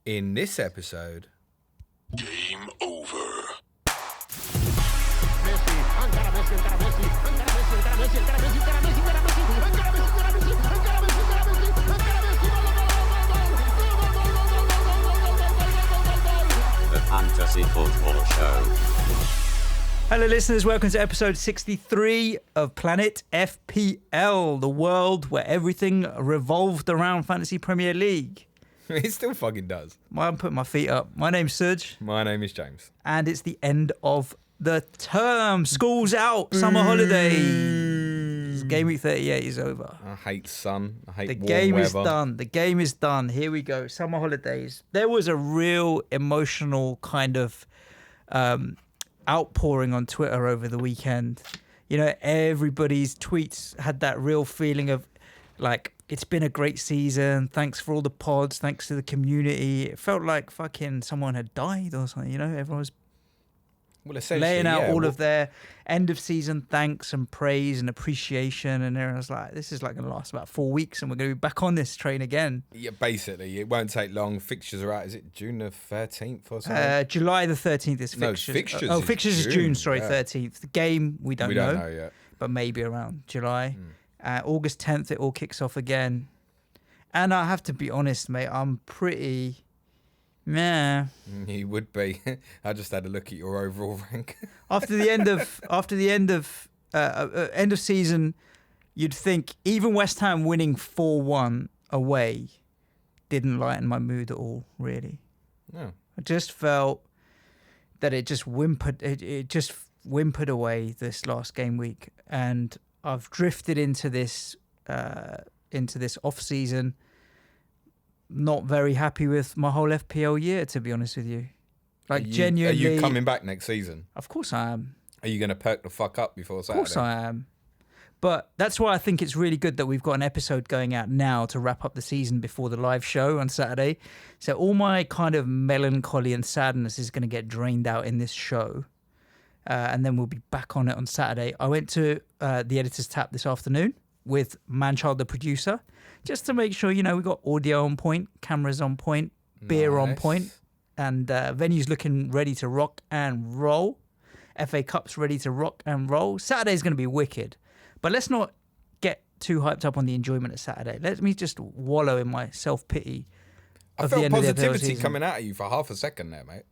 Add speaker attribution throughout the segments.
Speaker 1: In this episode...
Speaker 2: Game over.
Speaker 3: The Fantasy Football Show.
Speaker 4: Hello listeners, welcome to episode 63 of Planet FPL, the world where everything revolved around Fantasy Premier League.
Speaker 1: It still fucking does.
Speaker 4: I'm putting my feet up. My name's Serge.
Speaker 1: My name is James.
Speaker 4: And it's the end of the term. School's out. Summer holidays. Game week 38 is over.
Speaker 1: I hate sun. I hate
Speaker 4: The
Speaker 1: warm
Speaker 4: game
Speaker 1: weather.
Speaker 4: is done. The game is done. Here we go. Summer holidays. There was a real emotional kind of outpouring on Twitter over the weekend. You know, everybody's tweets had that real feeling of like, it's been a great season. Thanks for all the pods. Thanks to the community. It felt like fucking someone had died or something. You know, everyone was laying out all of their end of season thanks and praise and appreciation. And everyone was like, this is like going to last about 4 weeks and we're going to be back on this train again.
Speaker 1: Yeah, basically. It won't take long. Fixtures are out. Is it June the 13th or something?
Speaker 4: July the 13th is fixtures.
Speaker 1: No, fixtures
Speaker 4: Oh, fixtures is June, sorry,
Speaker 1: yeah.
Speaker 4: 13th. The game, we don't
Speaker 1: We
Speaker 4: know.
Speaker 1: don't know yet.
Speaker 4: But maybe around July. August 10th, it all kicks off again. And I have to be honest, mate, I'm pretty meh.
Speaker 1: You would be. I just had a look at your overall rank.
Speaker 4: After the end of season, you'd think even West Ham winning 4-1 away didn't lighten my mood at all, really.
Speaker 1: No.
Speaker 4: I just felt that it just whimpered. It just whimpered away this last game week, and I've drifted into this off season. Not very happy with my whole FPL year, to be honest with you. Like genuinely.
Speaker 1: Are you coming back next season?
Speaker 4: Of course I am.
Speaker 1: Are you going to perk the fuck up before Saturday?
Speaker 4: Of course I am. But that's why I think it's really good that we've got an episode going out now to wrap up the season before the live show on Saturday. So all my kind of melancholy and sadness is going to get drained out in this show. And then we'll be back on it on Saturday. I went to the editor's tap this afternoon with Manchild, the producer, just to make sure, you know, we got audio on point, cameras on point, beer on point, and venues looking ready to rock and roll. FA Cup's ready to rock and roll. Saturday's going to be wicked. But let's not get too hyped up on the enjoyment of Saturday. Let me just wallow in my self-pity.
Speaker 1: I felt positivity coming out of you for half a second there, mate.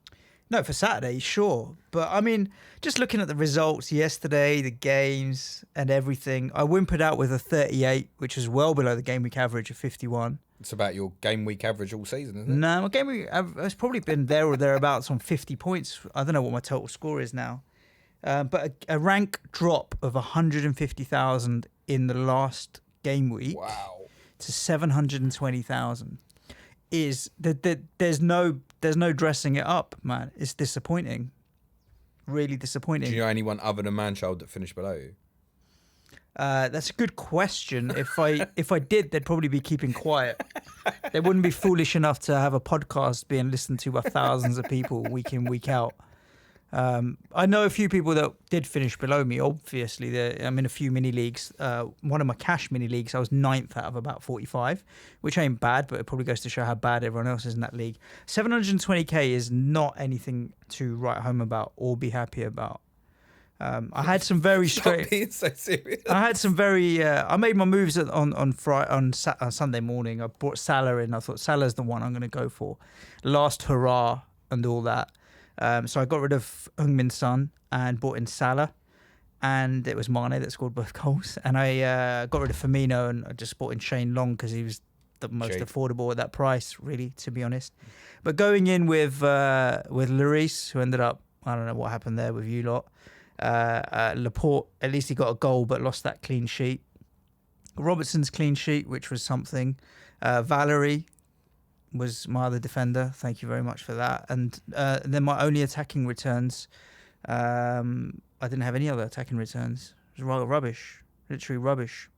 Speaker 4: No, for Saturday, sure. But, I mean, just looking at the results yesterday, the games and everything, I whimpered out with a 38, which was well below the game week average of 51.
Speaker 1: It's about your game week average all season, isn't it?
Speaker 4: No, my game week has probably been there or thereabouts on 50 points. I don't know what my total score is now. But a rank drop of 150,000 in the last game week to 720,000 is there's no dressing it up, man. It's disappointing, really disappointing.
Speaker 1: Do you know anyone other than Manchild that finished below you?
Speaker 4: That's a good question. If I did, they'd probably be keeping quiet. They wouldn't be foolish enough to have a podcast being listened to by thousands of people week in, week out. I know a few people that did finish below me, obviously. I'm in a few mini leagues. One of my cash mini leagues, I was 9th out of about 45, which ain't bad, but it probably goes to show how bad everyone else is in that league. 720k is not anything to write home about or be happy about. I had some very straight.
Speaker 1: Being so serious.
Speaker 4: I had some very. I made my moves on Sunday morning. I brought Salah in. I thought Salah's the one I'm going to go for. Last hurrah and all that. So I got rid of Heung-min Son and brought in Salah, and it was Mane that scored both goals. And I got rid of Firmino and I just brought in Shane Long because he was the most affordable at that price, really, to be honest. But going in with Lloris, who ended up, I don't know what happened there with you lot. Laporte, at least he got a goal but lost that clean sheet. Robertson's clean sheet, which was something. Valerie was my other defender. Thank you very much for that. And then my only attacking returns, I didn't have any other attacking returns. It was rubbish, literally rubbish.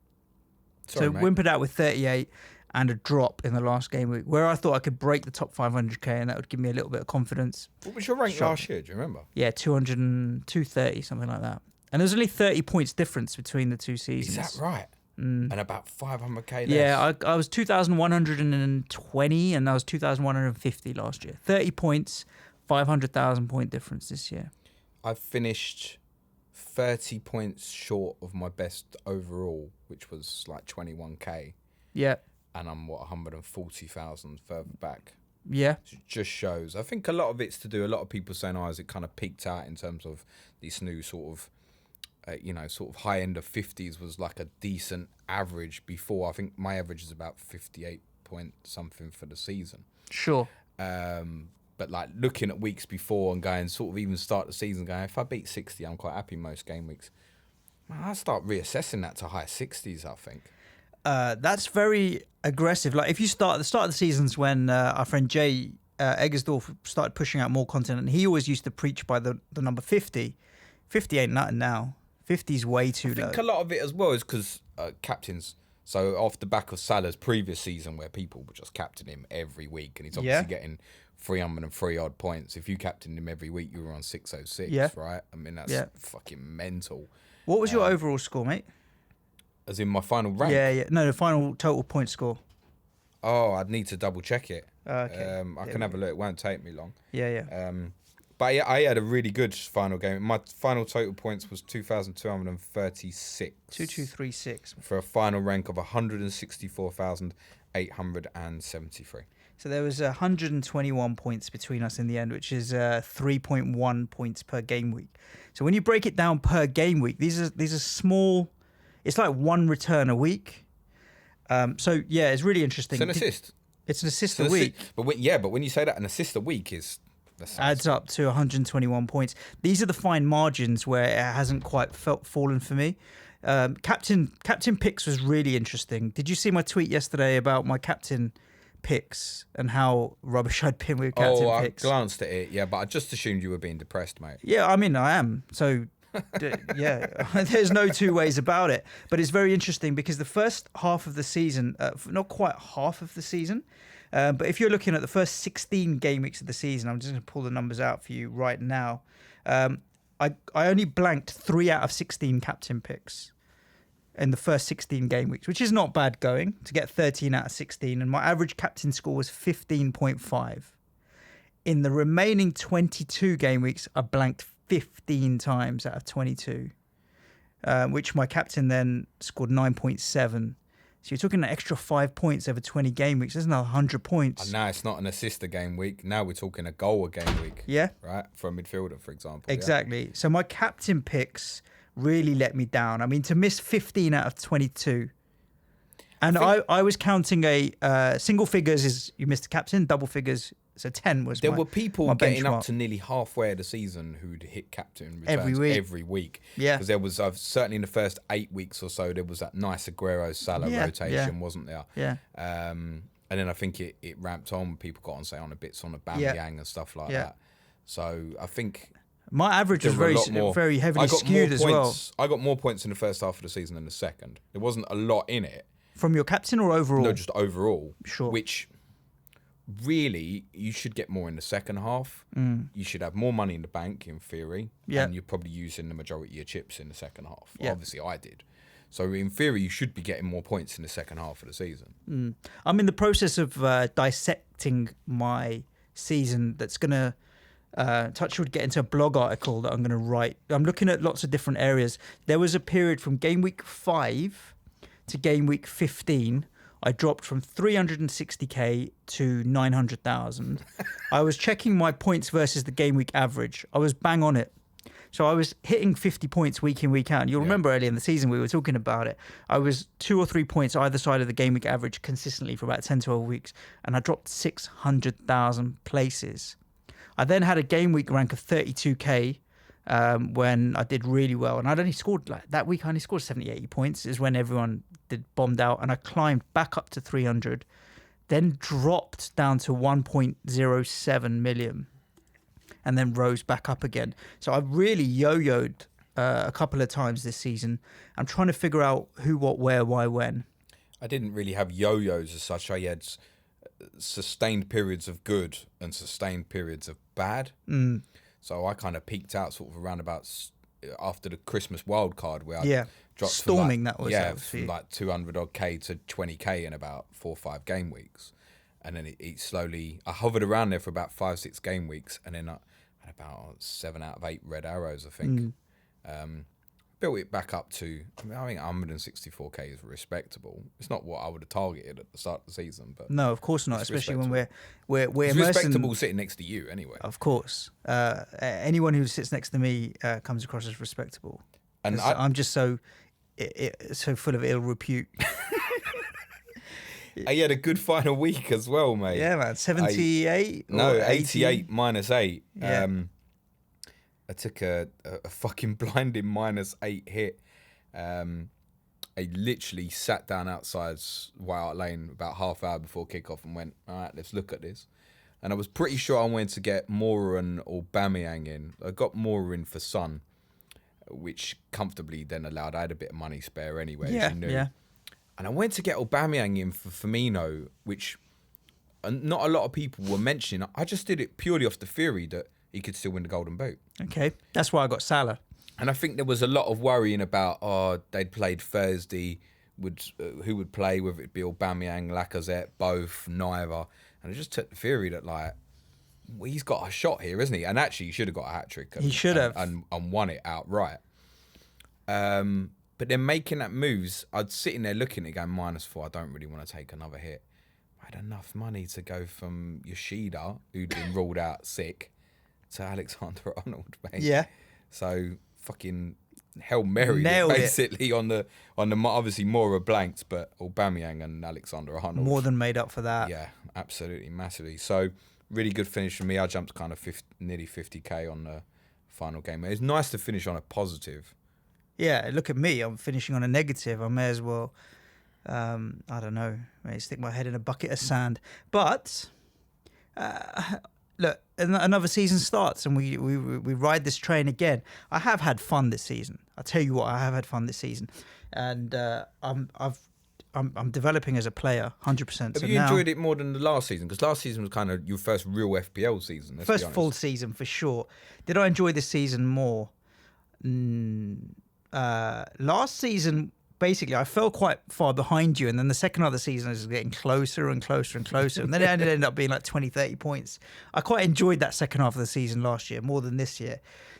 Speaker 1: Sorry,
Speaker 4: so
Speaker 1: mate.
Speaker 4: whimpered out with 38 and a drop in the last game week, where I thought I could break the top 500k and that would give me a little bit of confidence.
Speaker 1: What was your rank last year? Do you remember?
Speaker 4: Yeah, 230, something like that. And there's only 30 points difference between the two seasons.
Speaker 1: Is that right? and about 500k less.
Speaker 4: Yeah, I was 2,120 and I was 2,150 last year. 30 points, 500,000 point difference this year.
Speaker 1: I finished 30 points short of my best overall, which was like 21k.
Speaker 4: Yeah.
Speaker 1: And I'm, 140,000 further back.
Speaker 4: Yeah.
Speaker 1: It just shows. I think a lot of it's to do, a lot of people saying, has it kind of peaked out in terms of this new sort of, sort of high end of 50s was like a decent average before. I think my average is about 58 point something for the season.
Speaker 4: Sure.
Speaker 1: But like looking at weeks before and going sort of even start the season going, if I beat 60, I'm quite happy most game weeks. I start reassessing that to high 60s, I think.
Speaker 4: That's very aggressive. Like if you start at the start of the seasons when our friend Jay Eggersdorf started pushing out more content, and he always used to preach by the number 50. 50 ain't nothing now. 50's way too low.
Speaker 1: I think a lot of it as well is because captains. So off the back of Salah's previous season where people were just captaining him every week, and he's obviously getting 303 odd points. If you captained him every week, you were on 606, right? I mean, that's fucking mental.
Speaker 4: What was your overall score, mate?
Speaker 1: As in my final rank?
Speaker 4: Yeah. No, the final total point score.
Speaker 1: Oh, I'd need to double check it.
Speaker 4: Okay.
Speaker 1: I can have a look. It won't take me long.
Speaker 4: Yeah.
Speaker 1: But yeah, I had a really good final game. My final total points was 2,236.
Speaker 4: 2236.
Speaker 1: For a final rank of 164,873.
Speaker 4: So there was 121 points between us in the end, which is 3.1 points per game week. So when you break it down per game week, these are small. It's like one return a week. So yeah, it's really interesting.
Speaker 1: It's an assist.
Speaker 4: It's an assist a week.
Speaker 1: But when you say that, an assist a week
Speaker 4: adds up to 121 points. These are the fine margins where it hasn't quite fallen for me. Captain picks was really interesting. Did you see my tweet yesterday about my captain picks and how rubbish I'd been with captain picks?
Speaker 1: I glanced at it, yeah, but I just assumed you were being depressed, mate.
Speaker 4: Yeah, I mean, I am. So, yeah, there's no two ways about it. But it's very interesting because the first half of the season, not quite half of the season, but if you're looking at the first 16 game weeks of the season, I'm just going to pull the numbers out for you right now. I only blanked 3 out of 16 captain picks in the first 16 game weeks, which is not bad going to get 13 out of 16. And my average captain score was 15.5. In the remaining 22 game weeks, I blanked 15 times out of 22, which my captain then scored 9.7. So you're talking an extra 5 points over 20 game weeks. That's another 100 points.
Speaker 1: And now it's not an assist a game week. Now we're talking a goal a game week.
Speaker 4: Yeah.
Speaker 1: Right? For a midfielder, for example.
Speaker 4: Exactly.
Speaker 1: Yeah.
Speaker 4: So my captain picks really let me down. I mean, to miss 15 out of 22. And I was counting single figures is you missed a captain, double figures, so 10 was
Speaker 1: There were people getting
Speaker 4: benchmark.
Speaker 1: up to nearly halfway of the season who'd hit captain
Speaker 4: Every
Speaker 1: returns
Speaker 4: week.
Speaker 1: every week.
Speaker 4: Yeah.
Speaker 1: Because there was, certainly in the first 8 weeks or so, there was that nice Aguero-Salah rotation, wasn't there?
Speaker 4: Yeah.
Speaker 1: And then I think it ramped on. People got on, say, on a bits on a Aubameyang and stuff like that. So I think
Speaker 4: my average was very heavily skewed as well.
Speaker 1: I got more points in the first half of the season than the second. There wasn't a lot in it.
Speaker 4: From your captain or overall?
Speaker 1: No, just overall.
Speaker 4: Sure.
Speaker 1: Which really, you should get more in the second half. You should have more money in the bank, in theory.
Speaker 4: Yeah.
Speaker 1: And you're probably using the majority of your chips in the second half.
Speaker 4: Yeah.
Speaker 1: Obviously, I did. So in theory, you should be getting more points in the second half of the season.
Speaker 4: I'm in the process of dissecting my season. That's going to touch wood, get into a blog article that I'm going to write. I'm looking at lots of different areas. There was a period from game week 5 to game week 15. I dropped from 360k to 900,000. I was checking my points versus the game week average. I was bang on it. So I was hitting 50 points week in, week out. And you'll remember earlier in the season, we were talking about it. I was 2 or 3 points either side of the game week average consistently for about 10, 12 weeks. And I dropped 600,000 places. I then had a game week rank of 32k when I did really well. And I'd only scored, like that week, I only scored 70, 80 points is when everyone did bombed out. And I climbed back up to 300, then dropped down to 1.07 million. And then rose back up again. So I've really yo-yoed a couple of times this season. I'm trying to figure out who, what, where, why, when.
Speaker 1: I didn't really have yo-yos as such. I had sustained periods of good and sustained periods of bad. So I kind of peaked out sort of around about after the Christmas wild card where I dropped
Speaker 4: Storming
Speaker 1: from
Speaker 4: that was.
Speaker 1: yeah,
Speaker 4: That was for
Speaker 1: from
Speaker 4: you.
Speaker 1: like 200 odd K to 20K in about 4 or 5 game weeks. And then it slowly, I hovered around there for about 5-6 game weeks, and then I had about 7 out of 8 red arrows, I think. Built it back up to, I think 164K is respectable. It's not what I would have targeted at the start of the season, but
Speaker 4: No, of course not.
Speaker 1: it's
Speaker 4: Especially when
Speaker 1: respectable.
Speaker 4: we're
Speaker 1: it's
Speaker 4: immersed
Speaker 1: respectable
Speaker 4: in.
Speaker 1: sitting next to you anyway.
Speaker 4: Of course, anyone who sits next to me comes across as respectable.
Speaker 1: And
Speaker 4: 'Cause I'm just so so full of ill repute.
Speaker 1: you had a good final week as well, mate.
Speaker 4: Yeah, man. 78.
Speaker 1: No,
Speaker 4: or
Speaker 1: 88 minus 8.
Speaker 4: Yeah.
Speaker 1: I took a fucking blinding -8 hit. I literally sat down outside White Hart Lane about half hour before kickoff and went, all right, let's look at this. And I was pretty sure I wanted to get Mora and Aubameyang in. I got Mora in for Son, which comfortably then allowed. I had a bit of money spare anyway, as you knew.
Speaker 4: Yeah.
Speaker 1: And I went to get Aubameyang in for Firmino, which not a lot of people were mentioning. I just did it purely off the theory that he could still win the Golden Boot.
Speaker 4: Okay, that's why I got Salah.
Speaker 1: And I think there was a lot of worrying about, they'd played Thursday, who would play, whether it be Aubameyang, Lacazette, both, neither. And I just took the theory that, like, well, he's got a shot here, isn't he? And actually, he should have got a hat-trick.
Speaker 4: He should have.
Speaker 1: And won it outright. But then making that moves, I'd sitting there looking at it going, -4, I don't really want to take another hit. I had enough money to go from Yoshida, who'd been ruled out sick, to Alexander-Arnold, mate.
Speaker 4: Yeah.
Speaker 1: So fucking Hail Mary
Speaker 4: Nailed it.
Speaker 1: basically on the obviously Mora blanked, but Aubameyang and Alexander-Arnold.
Speaker 4: More than made up for that.
Speaker 1: Yeah, absolutely, massively. So really good finish for me. I jumped kind of nearly 50K on the final game. It's nice to finish on a positive.
Speaker 4: Yeah, look at me. I'm finishing on a negative. I may as well, I don't know, maybe stick my head in a bucket of sand. But look, another season starts and we ride this train again. I have had fun this season. I tell you what, I have had fun this season, and I'm developing as a player, 100%.
Speaker 1: Have you enjoyed it more than the last season? Because last season was kind of your first real FPL season. Let's be
Speaker 4: First
Speaker 1: honest.
Speaker 4: full season for sure. Did I enjoy this season more? Last season, basically, I fell quite far behind you, and then the second half of the season is getting closer and closer and closer, and then it ended up being like 20, 30 points. I quite enjoyed that second half of the season last year, more than this year.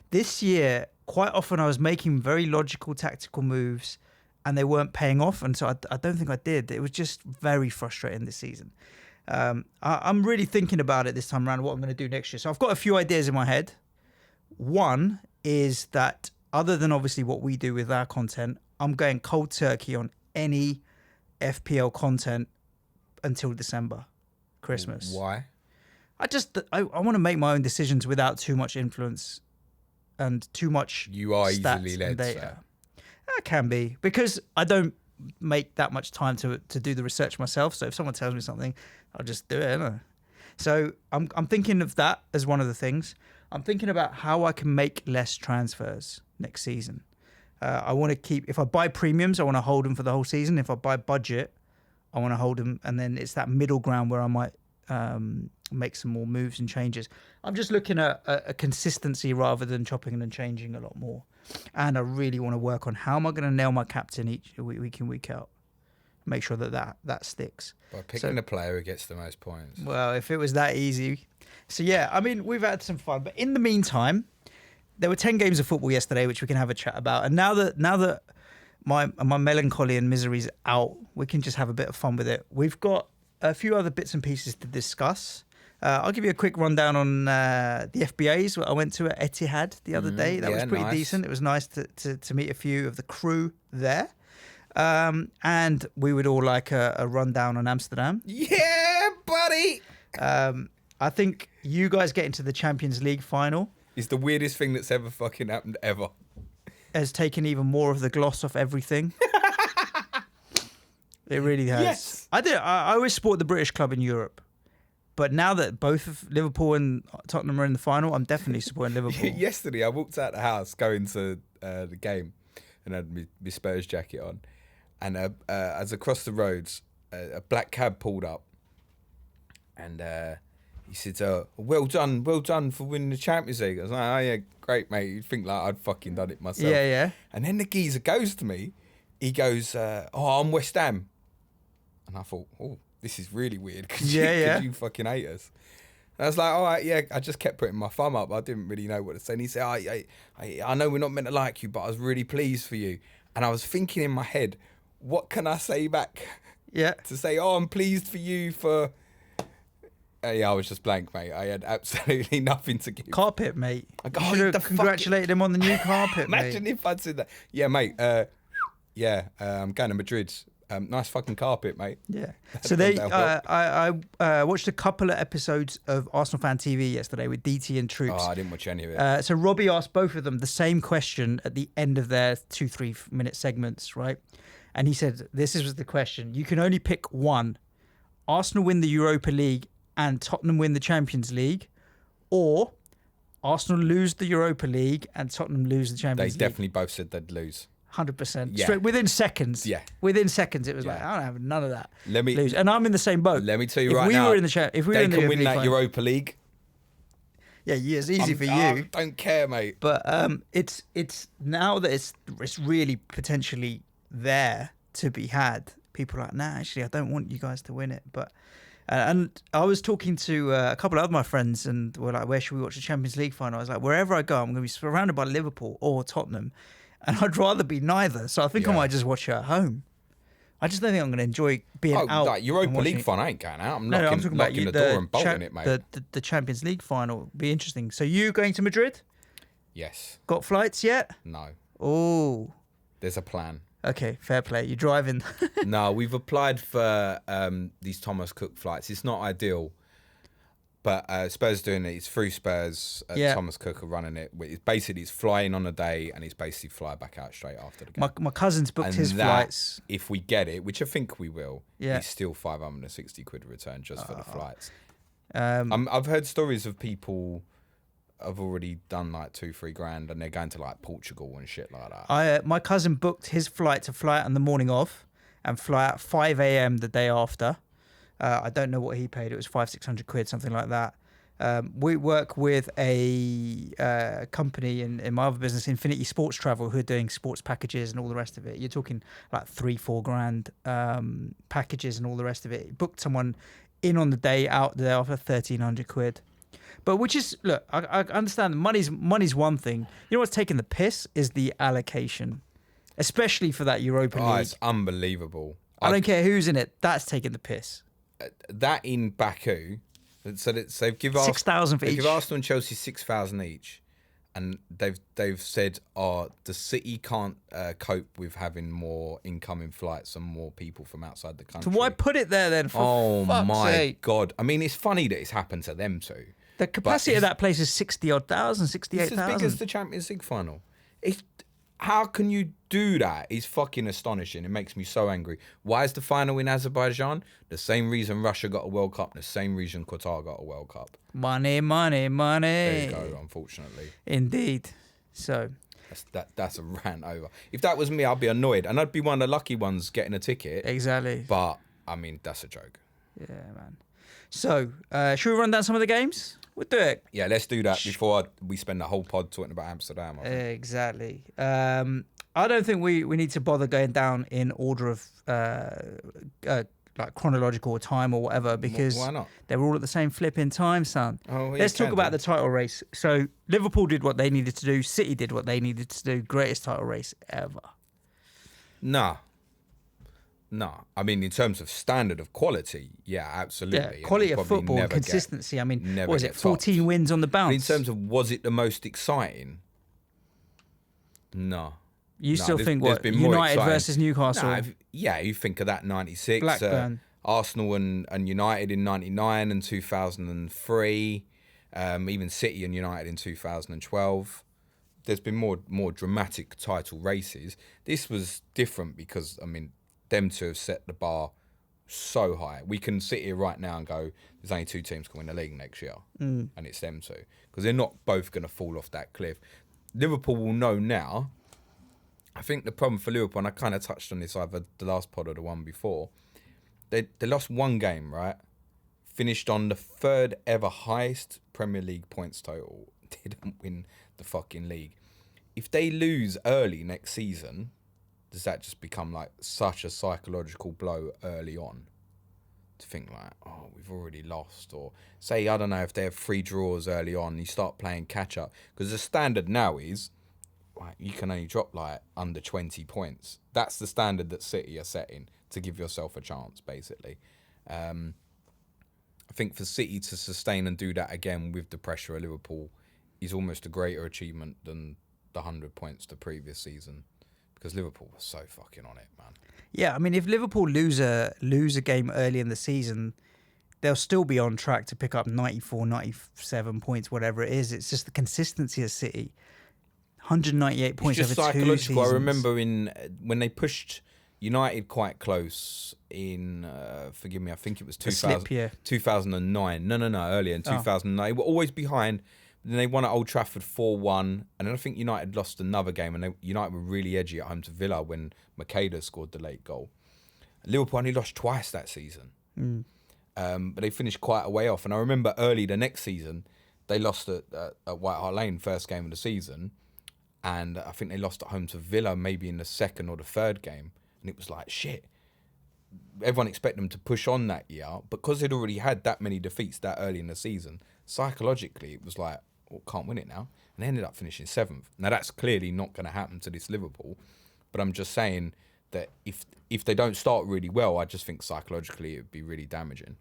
Speaker 4: This year, quite often I was making very logical tactical moves, and they weren't paying off, and so I don't think I did. It was just very frustrating this season. I'm really thinking about it this time around, what I'm going to do next year. So I've got a few ideas in my head. One is that other than obviously what we do with our content, I'm going cold turkey on any FPL content until December, Christmas.
Speaker 1: Why?
Speaker 4: I want to make my own decisions without too much influence and too much
Speaker 1: You are
Speaker 4: stats
Speaker 1: easily
Speaker 4: and
Speaker 1: led.
Speaker 4: data.
Speaker 1: So.
Speaker 4: That can be, because I don't make that much time to do the research myself. So if someone tells me something, I'll just do it. Innit? So I'm thinking of that as one of the things. I'm thinking about how I can make less transfers next season. I want to keep, if I buy premiums, I want to hold them for the whole season. If I buy budget, I want to hold them. And then it's that middle ground where I might make some more moves and changes. I'm just looking at a consistency rather than chopping and changing a lot more. And I really want to work on how am I going to nail my captain each week in, week out. Make sure that sticks.
Speaker 1: By picking the player who gets the most points.
Speaker 4: Well, if it was that easy. So yeah, I mean, we've had some fun. But in the meantime, there were 10 games of football yesterday, which we can have a chat about. And now that my melancholy and misery's out, we can just have a bit of fun with it. We've got a few other bits and pieces to discuss. I'll give you a quick rundown on the FBAs I went to at Etihad the other day. That was pretty decent. It was nice to meet a few of the crew there. And we would all like a rundown on Amsterdam.
Speaker 1: Yeah, buddy!
Speaker 4: I think you guys getting to the Champions League final
Speaker 1: It's the weirdest thing that's ever fucking happened ever.
Speaker 4: has taken even more of the gloss off everything. It really has.
Speaker 1: Yes.
Speaker 4: I always support the British club in Europe. But now that both of Liverpool and Tottenham are in the final, I'm definitely supporting Liverpool.
Speaker 1: Yesterday, I walked out the house going to the game and had my Spurs jacket on. And as across the roads, a black cab pulled up. And he said, well done for winning the Champions League. I was like, oh yeah, great, mate. You'd think like I'd fucking done it myself.
Speaker 4: Yeah.
Speaker 1: And then the geezer goes to me he goes, "Oh, I'm West Ham," and I thought, "Oh, this is really weird. Could you fucking hate us?" And I was like, "All right, yeah." I just kept putting my thumb up. I didn't really know what to say. And he said, I know we're not meant to like you, but I was really pleased for you." And I was thinking in my head, what can I say back?
Speaker 4: Yeah.
Speaker 1: To say, "Oh, I'm pleased for you for." Yeah, I was just blank, mate. I had absolutely nothing to give.
Speaker 4: Carpet, mate.
Speaker 1: I
Speaker 4: You should have congratulated him on the new carpet,
Speaker 1: Imagine
Speaker 4: mate.
Speaker 1: if I'd said that. Yeah, mate. I'm going to Madrid. Nice fucking carpet, mate.
Speaker 4: Yeah. So I watched a couple of episodes of Arsenal Fan TV yesterday with DT and Troops.
Speaker 1: Oh, I didn't watch any of it.
Speaker 4: So Robbie asked both of them the same question at the end of their 2-3 minute segments, right? And he said, "This was the question. You can only pick one: Arsenal win the Europa League and Tottenham win the Champions League, or Arsenal lose the Europa League and Tottenham lose the
Speaker 1: They
Speaker 4: Champions League."
Speaker 1: definitely both said they'd lose.
Speaker 4: 100%.
Speaker 1: Yeah.
Speaker 4: Straight within seconds.
Speaker 1: Yeah.
Speaker 4: Within seconds, it was
Speaker 1: Yeah.
Speaker 4: like, I don't have none of that.
Speaker 1: Let me-
Speaker 4: lose. And I'm in the same boat.
Speaker 1: Let me tell you
Speaker 4: if
Speaker 1: right
Speaker 4: we
Speaker 1: now.
Speaker 4: Were in the if we were
Speaker 1: They
Speaker 4: in the
Speaker 1: can
Speaker 4: Europa
Speaker 1: win
Speaker 4: League
Speaker 1: that
Speaker 4: final-
Speaker 1: Europa League.
Speaker 4: Yeah, it's easy for you.
Speaker 1: I don't care, mate.
Speaker 4: But it's now that it's really potentially there to be had. People are like, nah, actually, I don't want you guys to win it. But and I was talking to a couple of other my friends, and we're like, where should we watch the Champions League final? I was like, wherever I go, I'm going to be surrounded by Liverpool or Tottenham, and I'd rather be neither. So I think I
Speaker 1: Yeah.
Speaker 4: might just watch it at home. I just don't think I'm going to enjoy being out.
Speaker 1: Like Europa
Speaker 4: and watching
Speaker 1: League
Speaker 4: it.
Speaker 1: fun, I ain't going out. I'm
Speaker 4: No, I'm talking about
Speaker 1: locking the door and bolting
Speaker 4: cha-
Speaker 1: it, mate.
Speaker 4: The Champions League final be interesting. So you going to Madrid?
Speaker 1: Yes.
Speaker 4: Got flights yet?
Speaker 1: No.
Speaker 4: Oh,
Speaker 1: There's a plan.
Speaker 4: okay, fair play. You're driving.
Speaker 1: No, we've applied for these Thomas Cook flights. It's not ideal, but Spurs doing it. It's through Spurs.
Speaker 4: Yeah.
Speaker 1: Thomas Cook are running it. It's flying on a day and it's basically fly back out straight after the game.
Speaker 4: my cousin's booked
Speaker 1: And
Speaker 4: his
Speaker 1: that,
Speaker 4: flights.
Speaker 1: if we get it, which I think we will,
Speaker 4: Yeah.
Speaker 1: it's still 560 quid return just for the flights.
Speaker 4: Um,
Speaker 1: I've heard stories of people have already done like 2-3 grand and they're going to like Portugal and shit like that.
Speaker 4: my cousin booked his flight to fly out on the morning of, and fly out 5 a.m. the day after. I don't know what he paid. It was 500-600 quid, something like that. We work with a company in my other business, Infinity Sports Travel, who are doing sports packages and all the rest of it. You're talking like 3-4 grand packages and all the rest of it. Booked someone in on the day, out the day after, 1,300 quid. But which is, look, I understand money's one thing. You know what's taking the piss is the allocation, especially for that Europa
Speaker 1: Oh,
Speaker 4: League.
Speaker 1: it's unbelievable.
Speaker 4: I don't care who's in it. That's taking the piss.
Speaker 1: That in Baku, so they've given
Speaker 4: 6,000 for
Speaker 1: they
Speaker 4: each.
Speaker 1: give Arsenal and Chelsea 6,000 each, and they've said, the city can't cope with having more incoming flights and more people from outside the country.
Speaker 4: So why put it there then? For fuck's
Speaker 1: my
Speaker 4: sake.
Speaker 1: god! I mean, it's funny that it's happened to them too.
Speaker 4: The capacity of that place is 60,000,
Speaker 1: It's as
Speaker 4: 68,000.
Speaker 1: big as the Champions League final. How can you do that? It's fucking astonishing. It makes me so angry. Why is the final in Azerbaijan? The same reason Russia got a World Cup, the same reason Qatar got a World Cup.
Speaker 4: Money, money, money.
Speaker 1: There you go, unfortunately.
Speaker 4: Indeed. So,
Speaker 1: That's a rant over. If that was me, I'd be annoyed. And I'd be one of the lucky ones getting a ticket.
Speaker 4: exactly.
Speaker 1: But, I mean, that's a joke.
Speaker 4: Yeah, man. So, should we run down some of the games? We'll do it.
Speaker 1: Yeah, let's do that before we spend the whole pod talking about Amsterdam. I think.
Speaker 4: Exactly. I don't think we need to bother going down in order of like chronological time or whatever, because
Speaker 1: Why not?
Speaker 4: they're all at the same flipping time, son.
Speaker 1: Oh, well,
Speaker 4: Let's
Speaker 1: you
Speaker 4: talk
Speaker 1: can
Speaker 4: about
Speaker 1: do.
Speaker 4: the title race. So Liverpool did what they needed to do. City did what they needed to do. Greatest title race ever.
Speaker 1: Nah. I mean, in terms of standard of quality, yeah, absolutely.
Speaker 4: Yeah,
Speaker 1: And
Speaker 4: quality
Speaker 1: it'll
Speaker 4: of
Speaker 1: probably
Speaker 4: football and
Speaker 1: never get-
Speaker 4: consistency. I mean,
Speaker 1: never
Speaker 4: what was
Speaker 1: get
Speaker 4: it? 14
Speaker 1: topped.
Speaker 4: wins on the
Speaker 1: But
Speaker 4: bounce.
Speaker 1: in terms of was it the most exciting? No.
Speaker 4: you
Speaker 1: No,
Speaker 4: still
Speaker 1: there's-
Speaker 4: think
Speaker 1: there's
Speaker 4: what?
Speaker 1: been more
Speaker 4: United
Speaker 1: exciting.
Speaker 4: versus Newcastle.
Speaker 1: Nah, you think of that 96.
Speaker 4: Blackburn.
Speaker 1: Arsenal and United in 99 and 2003. Even City and United in 2012. There's been more dramatic title races. This was different because, I mean, them two have set the bar so high. We can sit here right now and go, there's only two teams can win the league next year. And it's them two. Because they're not both going to fall off that cliff. Liverpool will know now. I think the problem for Liverpool, and I kind of touched on this either the last pod or the one before, they lost one game, right? Finished on the third ever highest Premier League points total. Didn't win the fucking league. If they lose early next season, does that just become like such a psychological blow early on to think like, oh, we've already lost? Or say, I don't know, if they have 3 draws early on, you start playing catch up, because the standard now is like you can only drop like under 20 points. That's the standard that City are setting to give yourself a chance, basically. I think for City to sustain and do that again with the pressure of Liverpool is almost a greater achievement than the 100 points the previous season, because Liverpool was so fucking on it, man.
Speaker 4: Yeah, I mean, if Liverpool lose a game early in the season, they'll still be on track to pick up 94, 97 points, whatever it is. It's just the consistency of City. 198 points
Speaker 1: It's just
Speaker 4: over 2
Speaker 1: psychological.
Speaker 4: seasons.
Speaker 1: I remember when they pushed United quite close in, forgive me, I think it was
Speaker 4: The slip
Speaker 1: 2000,
Speaker 4: year.
Speaker 1: 2009. No, earlier in 2009. They were always behind. Then they won at Old Trafford 4-1. And then I think United lost another game. And United were really edgy at home to Villa when Makeda scored the late goal. Liverpool only lost twice that season. But they finished quite a way off. And I remember early the next season, they lost at White Hart Lane, first game of the season. And I think they lost at home to Villa maybe in the second or the third game. And it was like, shit. Everyone expected them to push on that year. Because they'd already had that many defeats that early in the season, psychologically, it was like, well, can't win it now. And they ended up finishing 7th. Now, that's clearly not going to happen to this Liverpool. But I'm just saying that if they don't start really well, I just think psychologically it would be really damaging.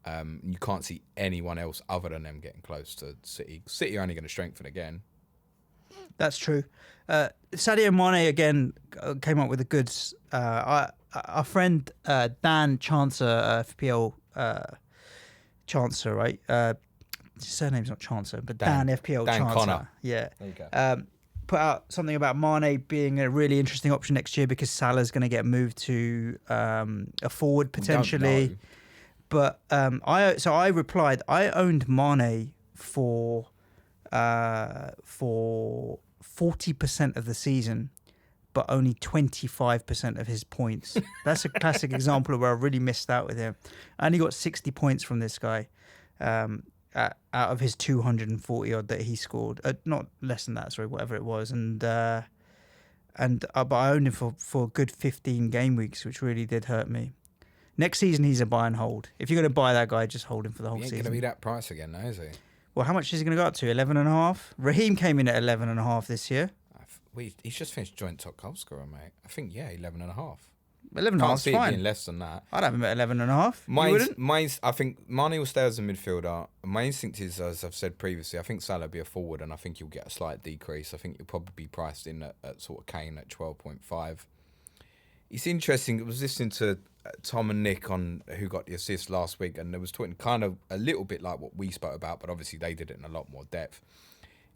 Speaker 1: You can't see anyone else other than them getting close to City. City are only going to strengthen again.
Speaker 4: That's true. Sadio Mane again came up with a good. Our friend Dan Chancer, FPL Chancer, right? His surname's not Chancer, but Dan FPL
Speaker 1: Dan
Speaker 4: Chancer.
Speaker 1: Connor.
Speaker 4: Yeah.
Speaker 1: There you go.
Speaker 4: Put out something about Mane being a really interesting option next year because Salah's going to get moved to a forward potentially.
Speaker 1: We don't know.
Speaker 4: But I replied, I owned Mane for 40% of the season, but only 25% of his points. That's a classic example of where I really missed out with him. I only got 60 points from this guy out of his 240 odd that he scored. Not less than that, sorry, whatever it was. But I owned him for a good 15 game weeks, which really did hurt me. Next season, he's a buy and hold. If you're going to buy that guy, just hold him for the whole
Speaker 1: He ain't
Speaker 4: season.
Speaker 1: going to be that price again, now, is he?
Speaker 4: Well, how much is he going to go up to? 11.5? Raheem came in at 11.5 this year.
Speaker 1: He's just finished joint top goal scorer, mate. I think, 11.5.
Speaker 4: 11.5
Speaker 1: Can't
Speaker 4: is
Speaker 1: see it
Speaker 4: fine.
Speaker 1: being less than that.
Speaker 4: I'd have him at 11.5. You wouldn't?
Speaker 1: Mine's. I think Mane will stay as a midfielder. My instinct is, as I've said previously, I think Salah will be a forward, and I think you'll get a slight decrease. I think you'll probably be priced in at sort of Kane at 12.5. It's interesting. I was listening to Tom and Nick on who got the assist last week, and they was talking kind of a little bit like what we spoke about, but obviously they did it in a lot more depth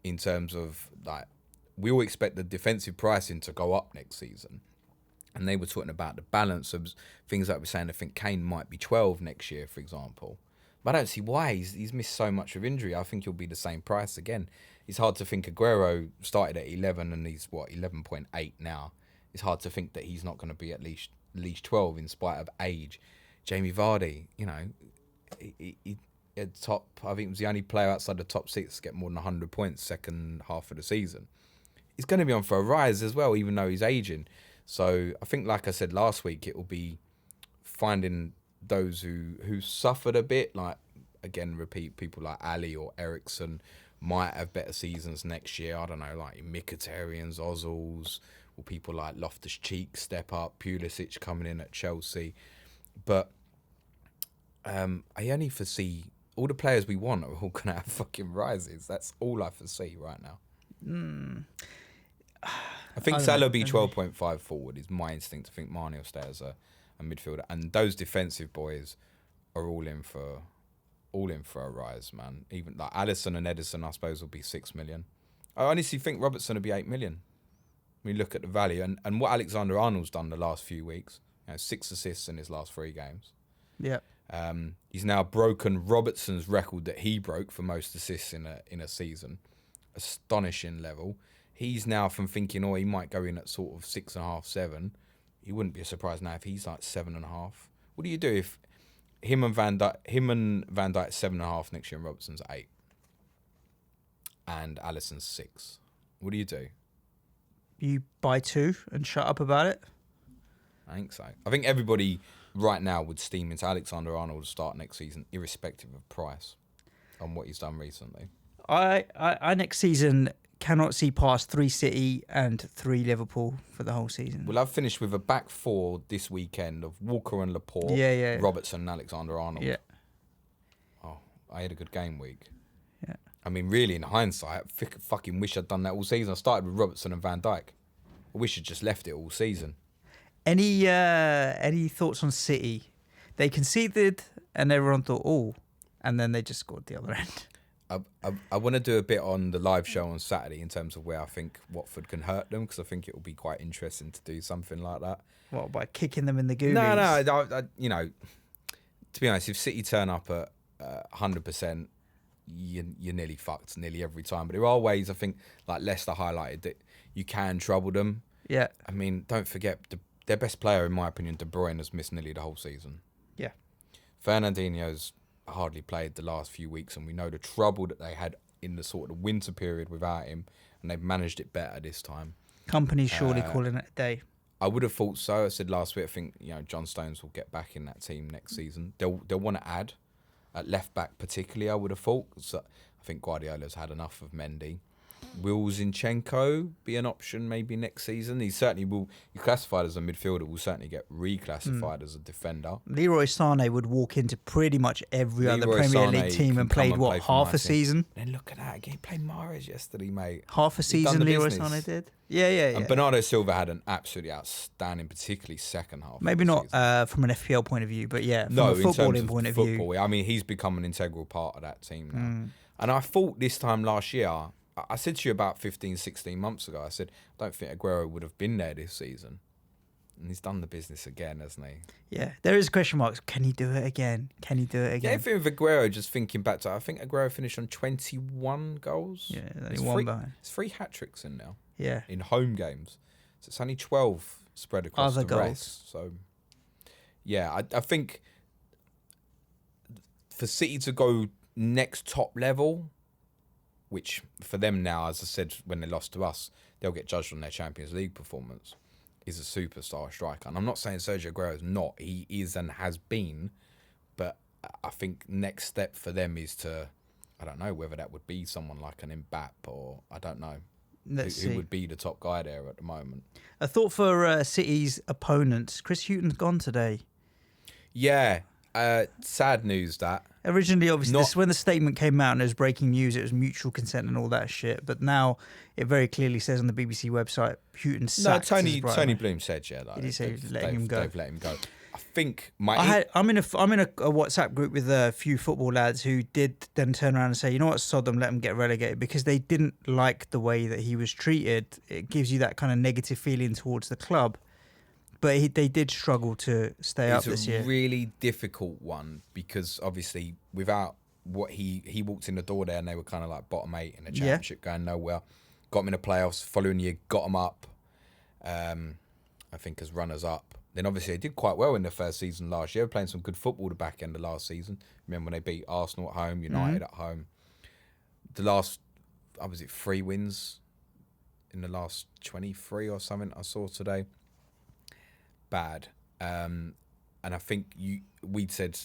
Speaker 1: in terms of like we all expect the defensive pricing to go up next season. And they were talking about the balance of things like we're saying. I think Kane might be 12 next year, for example. But I don't see why. He's missed so much of injury. I think he'll be the same price again. It's hard to think Aguero started at 11 and he's, 11.8 now. It's hard to think that he's not going to be at least 12 in spite of age. Jamie Vardy, he at top, I think he was the only player outside the top 6 to get more than 100 points second half of the season. He's going to be on for a rise as well, even though he's aging. So I think, like I said last week, it will be finding those who suffered a bit, like, again, repeat, people like Ali or Ericsson might have better seasons next year. I don't know, like Mkhitaryan's, Ozils, or people like Loftus-Cheek step up, Pulisic coming in at Chelsea. But I only foresee all the players we want are all going to have fucking rises. That's all I foresee right now. I think Salah will be 12.5 forward is my instinct. I think Mane will stay as a midfielder. And those defensive boys are all in for a rise, man. Even like Alisson and Edison, I suppose, will be 6 million. I honestly think Robertson will be 8 million. When you look at the value and what Alexander-Arnold's done the last few weeks, 6 assists in his last 3 games.
Speaker 4: Yeah.
Speaker 1: He's now broken Robertson's record that he broke for most assists in a season. Astonishing level. He's now from thinking, he might go in at sort of 6.5, 7. He wouldn't be surprised now if he's like 7.5. What do you do if him and Van Dijk 7.5 next year and Robertson's 8 and Alisson's 6? What do you do?
Speaker 4: you buy 2 and shut up about it?
Speaker 1: I think so. I think everybody right now would steam into Alexander-Arnold to start next season, irrespective of price, on what he's done recently.
Speaker 4: I next season cannot see past 3 City and 3 Liverpool for the whole season.
Speaker 1: Well, I've finished with a back 4 this weekend of Walker and Laporte, Robertson and Alexander-Arnold.
Speaker 4: Yeah.
Speaker 1: Oh, I had a good game week.
Speaker 4: Yeah.
Speaker 1: I mean, really, in hindsight, I fucking wish I'd done that all season. I started with Robertson and Van Dijk. I wish I'd just left it all season.
Speaker 4: Any thoughts on City? They conceded and everyone thought, oh, and then they just scored the other end.
Speaker 1: I want to do a bit on the live show on Saturday in terms of where I think Watford can hurt them, because I think it will be quite interesting to do something like that.
Speaker 4: What, by kicking them in the goonies?
Speaker 1: No, I, you know, to be honest, if City turn up at 100%, you're nearly fucked nearly every time. But there are ways, I think, like Leicester highlighted, that you can trouble them.
Speaker 4: Yeah.
Speaker 1: I mean, don't forget, their best player, in my opinion, De Bruyne, has missed nearly the whole season.
Speaker 4: Yeah.
Speaker 1: Fernandinho's hardly played the last few weeks, and we know the trouble that they had in the sort of winter period without him, and they've managed it better this time.
Speaker 4: Company's surely calling it a day.
Speaker 1: I would have thought so. I said last week, I think, you know, John Stones will get back in that team next season. They'll want to add at left back, particularly. I would have thought. So I think Guardiola's had enough of Mendy. Will Zinchenko be an option maybe next season? He certainly will. He's classified as a midfielder. Will certainly get reclassified as a defender.
Speaker 4: Leroy Sané would walk into pretty much every other
Speaker 1: Leroy
Speaker 4: Premier
Speaker 1: Sané
Speaker 4: League team
Speaker 1: can
Speaker 4: and
Speaker 1: come
Speaker 4: played
Speaker 1: and play for
Speaker 4: half
Speaker 1: my
Speaker 4: a
Speaker 1: team.
Speaker 4: season.
Speaker 1: Then look at that again. He played Mahrez yesterday, mate.
Speaker 4: Half a
Speaker 1: He's
Speaker 4: season
Speaker 1: done the
Speaker 4: Leroy
Speaker 1: business.
Speaker 4: Sané did. Yeah.
Speaker 1: And Bernardo Silva had an absolutely outstanding, particularly second half.
Speaker 4: Maybe
Speaker 1: of the
Speaker 4: not
Speaker 1: season.
Speaker 4: From an FPL point of view, but yeah, from
Speaker 1: No,
Speaker 4: a
Speaker 1: in terms
Speaker 4: footballing
Speaker 1: of
Speaker 4: point of
Speaker 1: football,
Speaker 4: view.
Speaker 1: I mean, he's become an integral part of that team now. And I thought this time last year, I said to you about 15, 16 months ago, I said, I don't think Aguero would have been there this season. And he's done the business again, hasn't he?
Speaker 4: Yeah, there is question marks. Can he do it again? Can he do it
Speaker 1: Yeah,
Speaker 4: again?
Speaker 1: I think with Aguero, just thinking back to, I think Aguero finished on 21 goals.
Speaker 4: Yeah, only
Speaker 1: It's
Speaker 4: one behind.
Speaker 1: It's 3 hat-tricks in now,
Speaker 4: Yeah.
Speaker 1: in home games. So it's only 12 spread across
Speaker 4: Other
Speaker 1: the
Speaker 4: goals.
Speaker 1: rest. So, yeah, I think for City to go next top level, which for them now, as I said, when they lost to us, they'll get judged on their Champions League performance, is a superstar striker. And I'm not saying Sergio Aguero is not. He is and has been. But I think next step for them is to, I don't know, whether that would be someone like an Mbappe or, I don't know, who would be the top guy there at the moment.
Speaker 4: A thought for City's opponents. Chris Hughton's gone today.
Speaker 1: Yeah, sad news that.
Speaker 4: Originally, obviously, when the statement came out and there was breaking news, it was mutual consent and all that shit. But now it very clearly says on the BBC website, Hughton sacked.
Speaker 1: Tony Bloom said, yeah. Like,
Speaker 4: Did he say letting him go?
Speaker 1: They've let him go. I think
Speaker 4: I'm in a WhatsApp group with a few football lads who did then turn around and say, you know what, sod them, let them get relegated, because they didn't like the way that he was treated. It gives you that kind of negative feeling towards the club. But they did struggle to stay up this year.
Speaker 1: It's a really difficult one because obviously without what he walked in the door there and they were kind of like bottom 8 in the championship, going nowhere. Got them in the playoffs. Following year, got them up. I think as runners up. Then obviously they did quite well in the first season last year, playing some good football the back end of last season. Remember when they beat Arsenal at home, United at home. The last, was it 3 wins in the last 23 or something I saw today. Bad. And I think we'd said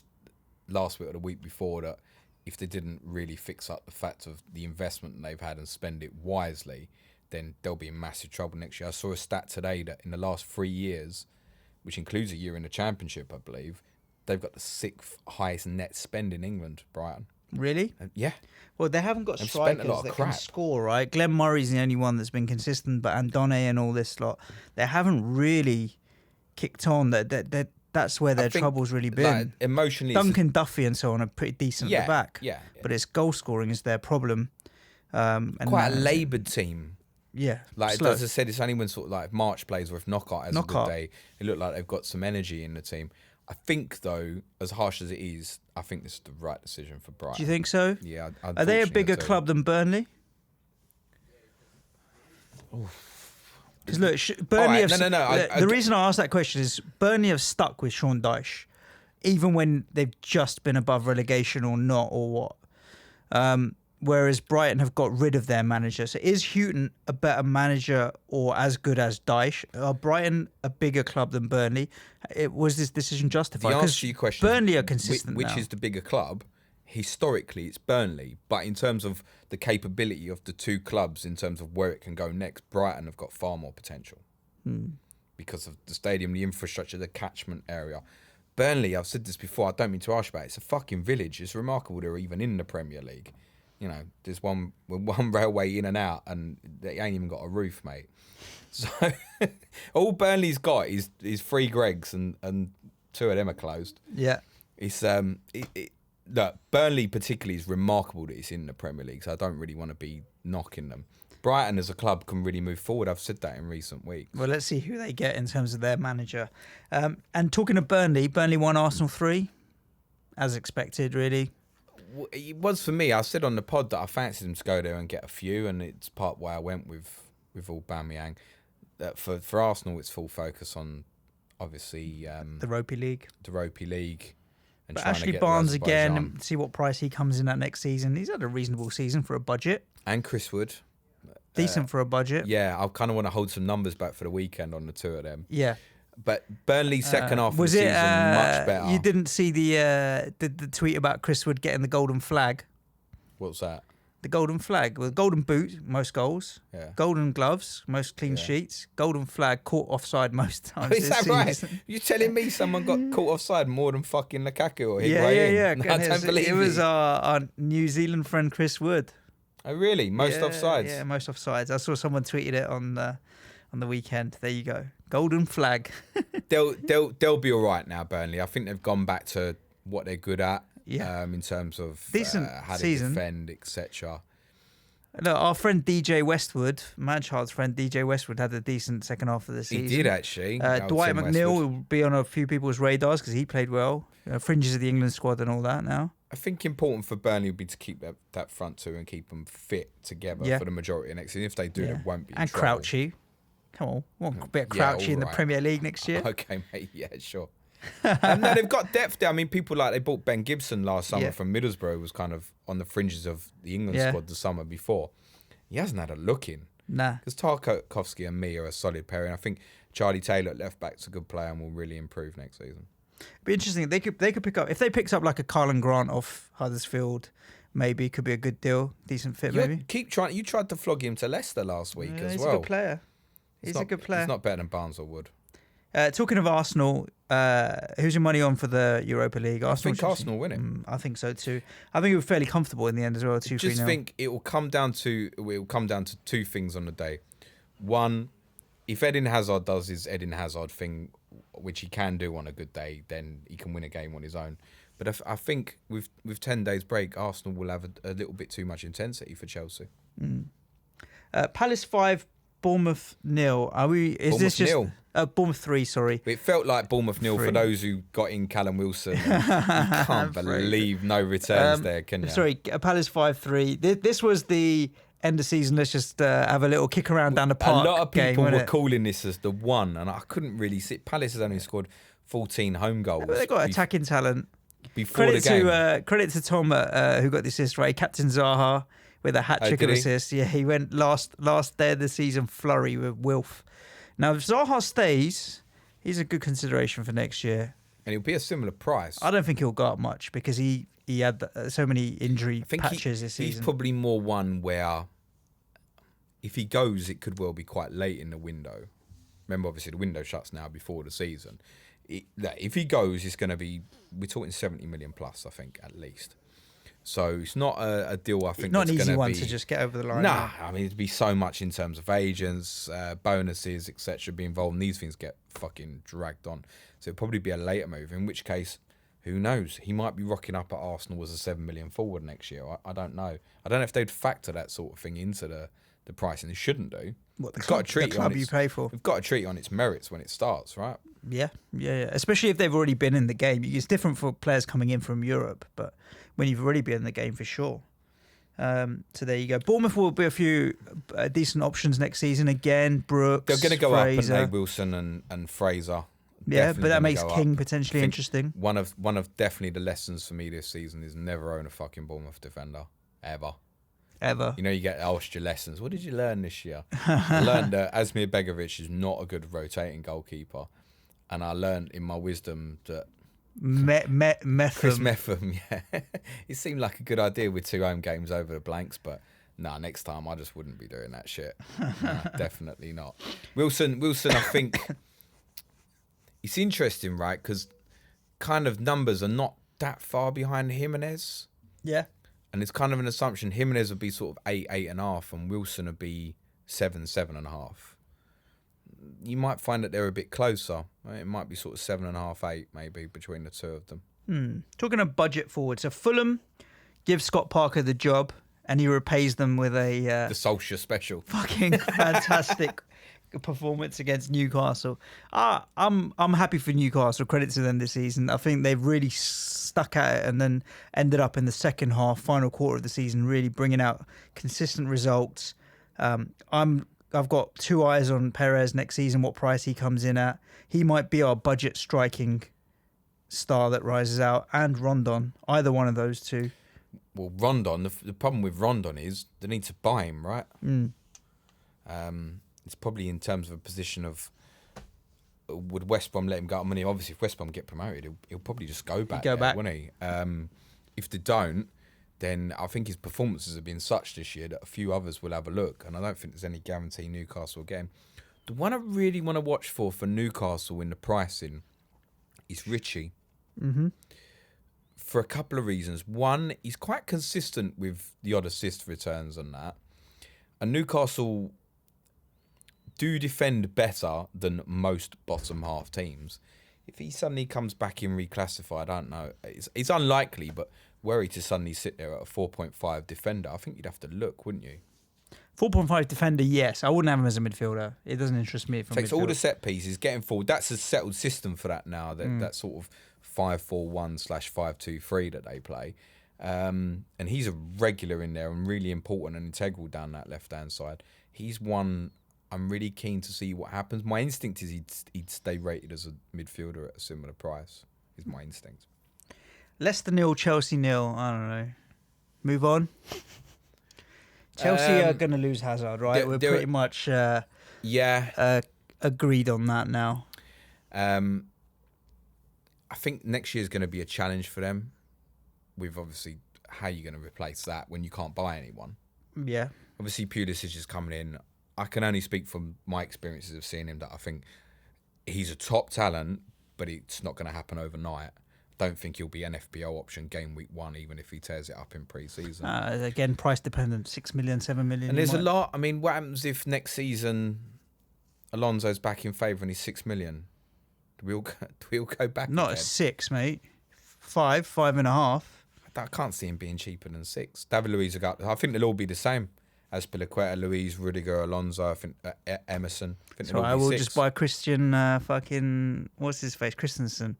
Speaker 1: last week or the week before that if they didn't really fix up the fact of the investment they've had and spend it wisely, then they'll be in massive trouble next year. I saw a stat today that in the last 3 years, which includes a year in the Championship, I believe, they've got the 6th highest net spend in England, Brighton.
Speaker 4: Really?
Speaker 1: Yeah.
Speaker 4: Well, they haven't got
Speaker 1: They've spent a
Speaker 4: strikers
Speaker 1: lot of
Speaker 4: that
Speaker 1: crap.
Speaker 4: can score, right? Glenn Murray's the only one that's been consistent, but Andone and all this lot, they haven't really kicked on. That's where their trouble's really been.
Speaker 1: Like, emotionally,
Speaker 4: Duncan Duffy and so on are pretty decent at the back.
Speaker 1: Yeah.
Speaker 4: But it's goal scoring is their problem. And
Speaker 1: quite a laboured team.
Speaker 4: Yeah.
Speaker 1: Like
Speaker 4: slow.
Speaker 1: as I said, it's only when sort of like March plays or if Knockout has a good day, it looked like they've got some energy in the team. I think though, as harsh as it is, I think this is the right decision for Brighton.
Speaker 4: Do you think so?
Speaker 1: Yeah.
Speaker 4: Are they a bigger club than Burnley? Because look, Burnley.
Speaker 1: Right,
Speaker 4: the reason I asked that question is Burnley have stuck with Sean Dyche, even when they've just been above relegation or not or what. whereas Brighton have got rid of their manager. So is Houghton a better manager or as good as Dyche? Are Brighton a bigger club than Burnley? Was this decision justified?
Speaker 1: The answer
Speaker 4: 'Cause
Speaker 1: to your question,
Speaker 4: Burnley are consistent
Speaker 1: which
Speaker 4: now.
Speaker 1: is the bigger club? Historically, it's Burnley, but in terms of the capability of the two clubs, in terms of where it can go next, Brighton have got far more potential because of the stadium, the infrastructure, the catchment area. Burnley, I've said this before, I don't mean to harsh about it, it's a fucking village. It's remarkable they're even in the Premier League. You know, there's one railway in and out, and they ain't even got a roof, mate. So all Burnley's got is 3 Gregs, and 2 of them are closed.
Speaker 4: Yeah.
Speaker 1: It's look, Burnley particularly is remarkable that it's in the Premier League, so I don't really want to be knocking them. Brighton as a club can really move forward. I've said that in recent weeks.
Speaker 4: Well, let's see who they get in terms of their manager. And talking of Burnley won Arsenal 3, as expected, really.
Speaker 1: It was for me. I said on the pod that I fancied them to go there and get a few, and it's part why I went with Aubameyang. For Arsenal, it's full focus on obviously
Speaker 4: The Ropey League.
Speaker 1: And
Speaker 4: But
Speaker 1: trying to
Speaker 4: Ashley
Speaker 1: get
Speaker 4: Barnes
Speaker 1: the
Speaker 4: again,
Speaker 1: Azerbaijan.
Speaker 4: and see what price he comes in at next season. He's had a reasonable season for a budget.
Speaker 1: And Chris Wood.
Speaker 4: Decent for a budget.
Speaker 1: Yeah, I kind of want to hold some numbers back for the weekend on the 2 of them.
Speaker 4: Yeah.
Speaker 1: But Burnley's second half of the
Speaker 4: Was
Speaker 1: season
Speaker 4: it
Speaker 1: much better.
Speaker 4: You didn't see the tweet about Chris Wood getting the golden flag?
Speaker 1: What's that?
Speaker 4: The golden flag. Well, golden boot, most goals.
Speaker 1: Yeah.
Speaker 4: Golden gloves, most clean sheets. Golden flag, caught offside most times.
Speaker 1: Is
Speaker 4: this
Speaker 1: that right?
Speaker 4: season.
Speaker 1: You telling me someone got caught offside more than fucking Lukaku or
Speaker 4: Yeah.
Speaker 1: Higuain? I
Speaker 4: And
Speaker 1: don't believe
Speaker 4: it was our New Zealand friend Chris Wood.
Speaker 1: Oh, really? Most offsides?
Speaker 4: Yeah, most offsides. I saw someone tweeted it on the weekend. There you go. Golden flag.
Speaker 1: They'll be all right now, Burnley. I think they've gone back to what they're good at.
Speaker 4: Yeah.
Speaker 1: In terms of
Speaker 4: Decent
Speaker 1: how
Speaker 4: season.
Speaker 1: they defend, etc.
Speaker 4: Look, our friend DJ Westwood, Manchard's friend DJ Westwood, had a decent second half of the
Speaker 1: He
Speaker 4: season.
Speaker 1: did actually.
Speaker 4: Dwight
Speaker 1: Tim
Speaker 4: McNeil
Speaker 1: Westwood.
Speaker 4: will be on a few people's radars because he played well. Fringes of the England squad and all that now.
Speaker 1: I think important for Burnley would be to keep that front 2 and keep them fit together
Speaker 4: Yeah.
Speaker 1: for the majority of next season. If they do, it won't be in
Speaker 4: And
Speaker 1: trouble.
Speaker 4: Crouchy. Come on. Want a bit of
Speaker 1: Yeah,
Speaker 4: Crouchy in the
Speaker 1: all right.
Speaker 4: Premier League next year?
Speaker 1: Okay, mate. Yeah, sure. No, they've got depth there. I mean, people like they bought Ben Gibson last summer
Speaker 4: Yeah.
Speaker 1: from Middlesbrough, was kind of on the fringes of the England
Speaker 4: Yeah.
Speaker 1: squad the summer before. He hasn't had a look in.
Speaker 4: Nah.
Speaker 1: Because Tarkovsky and me are a solid pairing. I think Charlie Taylor at left back's a good player and will really improve next season.
Speaker 4: Be interesting. They could pick up, if they picked up like a Carlin Grant off Huddersfield, maybe could be a good deal. Decent fit, maybe.
Speaker 1: Keep trying. You tried to flog him to Leicester last week as
Speaker 4: He's
Speaker 1: well.
Speaker 4: a good player. He's a good player.
Speaker 1: He's not better than Barnes or Wood.
Speaker 4: Talking of Arsenal, who's your money on for the Europa League?
Speaker 1: I think
Speaker 4: Chelsea?
Speaker 1: Arsenal win it.
Speaker 4: I think so too. I think we were fairly comfortable in the end as well. 2-3
Speaker 1: Just
Speaker 4: nil.
Speaker 1: think it will come down to 2 things on the day. One, if Eden Hazard does his Eden Hazard thing, which he can do on a good day, then he can win a game on his own. But I think with 10 days break, Arsenal will have a little bit too much intensity for Chelsea.
Speaker 4: Palace 5, Bournemouth 0. Are we? Is
Speaker 1: Bournemouth
Speaker 4: this just
Speaker 1: 0.
Speaker 4: Bournemouth 3? Sorry.
Speaker 1: It felt like Bournemouth 0 for
Speaker 4: 3.
Speaker 1: those who got in Callum Wilson. You can't believe no returns there, can you?
Speaker 4: Sorry, Palace 5-3. This was the end of season. Let's just have a little kick around down the park.
Speaker 1: A lot of people
Speaker 4: game,
Speaker 1: were
Speaker 4: wasn't it?
Speaker 1: calling this as the one, and I couldn't really see. Palace has only scored 14 home goals.
Speaker 4: But they got attacking talent.
Speaker 1: before the game.
Speaker 4: Credit to Tom who got the assist, right? Captain Zaha with a hat trick
Speaker 1: did
Speaker 4: of
Speaker 1: he?
Speaker 4: assists. Yeah, he went last day of the season flurry with Wilf. Now, if Zaha stays, he's a good consideration for next year.
Speaker 1: And it'll be a similar price.
Speaker 4: I don't think he'll go up much because he had so many injury
Speaker 1: I think
Speaker 4: patches this
Speaker 1: he's
Speaker 4: season.
Speaker 1: probably more one where if he goes, it could well be quite late in the window. Remember, obviously, the window shuts now before the season. If he goes, it's going to be, we're talking 70 million plus, I think, at least. So it's not a deal I think
Speaker 4: Not an
Speaker 1: that's
Speaker 4: easy
Speaker 1: gonna
Speaker 4: one
Speaker 1: be,
Speaker 4: to just get over the line.
Speaker 1: Nah, I mean, it'd be so much in terms of agents, bonuses, etc. be involved, and these things get fucking dragged on. So it'd probably be a later move, in which case, who knows? He might be rocking up at Arsenal as a 7 million forward next year. I don't know. I don't know if they'd factor that sort of thing into the price, and they shouldn't do.
Speaker 4: What, the
Speaker 1: It's
Speaker 4: club,
Speaker 1: got to treat
Speaker 4: the
Speaker 1: it on
Speaker 4: club you
Speaker 1: its-
Speaker 4: pay for?
Speaker 1: We've got to treat it on its merits when it starts, right?
Speaker 4: Yeah. Especially if they've already been in the game. It's different for players coming in from Europe, but when you've already been in the game, for sure. So there you go. Bournemouth will be a few decent options next season again. Brooks,
Speaker 1: They're going to go
Speaker 4: Fraser.
Speaker 1: up, and Wilson and Fraser.
Speaker 4: Yeah,
Speaker 1: Definitely
Speaker 4: but that
Speaker 1: gonna
Speaker 4: makes
Speaker 1: go
Speaker 4: King
Speaker 1: up.
Speaker 4: potentially
Speaker 1: I think
Speaker 4: interesting.
Speaker 1: One of definitely the lessons for me this season is never own a fucking Bournemouth defender ever.
Speaker 4: ever.
Speaker 1: You know, you get asked your lessons. What did you learn this year? I learned that Asmir Begovic is not a good rotating goalkeeper. And I learned in my wisdom that Chris Metham, yeah. It seemed like a good idea with 2 home games over the blanks, but nah, next time I just wouldn't be doing that shit. Nah, definitely not. Wilson, I think it's interesting, right? Because kind of numbers are not that far behind Jimenez.
Speaker 4: Yeah.
Speaker 1: And it's kind of an assumption Jimenez would be sort of 8, 8.5, and Wilson would be 7, 7.5. You might find that they're a bit closer. Right? It might be sort of 7.5, 8, maybe between the two of them.
Speaker 4: Talking of budget forward, so Fulham gives Scott Parker the job, and he repays them with a
Speaker 1: The Solskjaer special.
Speaker 4: fucking fantastic performance against Newcastle. I'm happy for Newcastle. Credit to them this season. I think they've really stuck at it and then ended up in the second half, final quarter of the season, really bringing out consistent results. I've got 2 eyes on Perez next season, what price he comes in at. He might be our budget striking star that rises out, and Rondon, either one of those two.
Speaker 1: Well, Rondon, the problem with Rondon is they need to buy him, right? It's probably in terms of a position of would West Brom let him go? I mean, obviously, if West Brom get promoted, he'll probably just go back there, won't he? If they don't, then I think his performances have been such this year that a few others will have a look, and I don't think there's any guarantee Newcastle will get him. The one I really want to watch for Newcastle in the pricing is Richie. For a couple of reasons. One, he's quite consistent with the odd assist returns on that. And Newcastle do defend better than most bottom half teams. If he suddenly comes back in reclassified, I don't know. It's unlikely, but were he to suddenly sit there at a 4.5 defender, I think you'd have to look, wouldn't you?
Speaker 4: 4.5 defender, yes. I wouldn't have him as a midfielder. It doesn't interest me.
Speaker 1: Takes all the set pieces, getting forward. That's a settled system for that now. That sort of 5-4-1/5-2-3 that they play. And he's a regular in there and really important and integral down that left-hand side. He's one I'm really keen to see what happens. My instinct is he'd stay rated as a midfielder at a similar price, is my instinct.
Speaker 4: Leicester 0, Chelsea 0. I don't know. Move on. Chelsea are going to lose Hazard, right? We're pretty much agreed on that now.
Speaker 1: I think next year is going to be a challenge for them. With obviously how you're going to replace that when you can't buy anyone.
Speaker 4: Yeah.
Speaker 1: Obviously, Pulisic is coming in. I can only speak from my experiences of seeing him that I think he's a top talent, but it's not going to happen overnight. Don't think he'll be an FPL option game week 1, even if he tears it up in pre-season.
Speaker 4: Again, price dependent, 6 million, 7 million.
Speaker 1: And there's a lot. I mean, what happens if next season Alonso's back in favour and he's 6 million? Do we all go back?
Speaker 4: Not
Speaker 1: again?
Speaker 4: at 6, mate. 5.5.
Speaker 1: I can't see him being cheaper than 6. David Luiz, I think they'll all be the same. Azpilicueta, Luiz, Rudiger, Alonso, I think Emerson.
Speaker 4: So I will just buy Christian fucking, what's his face, Christensen.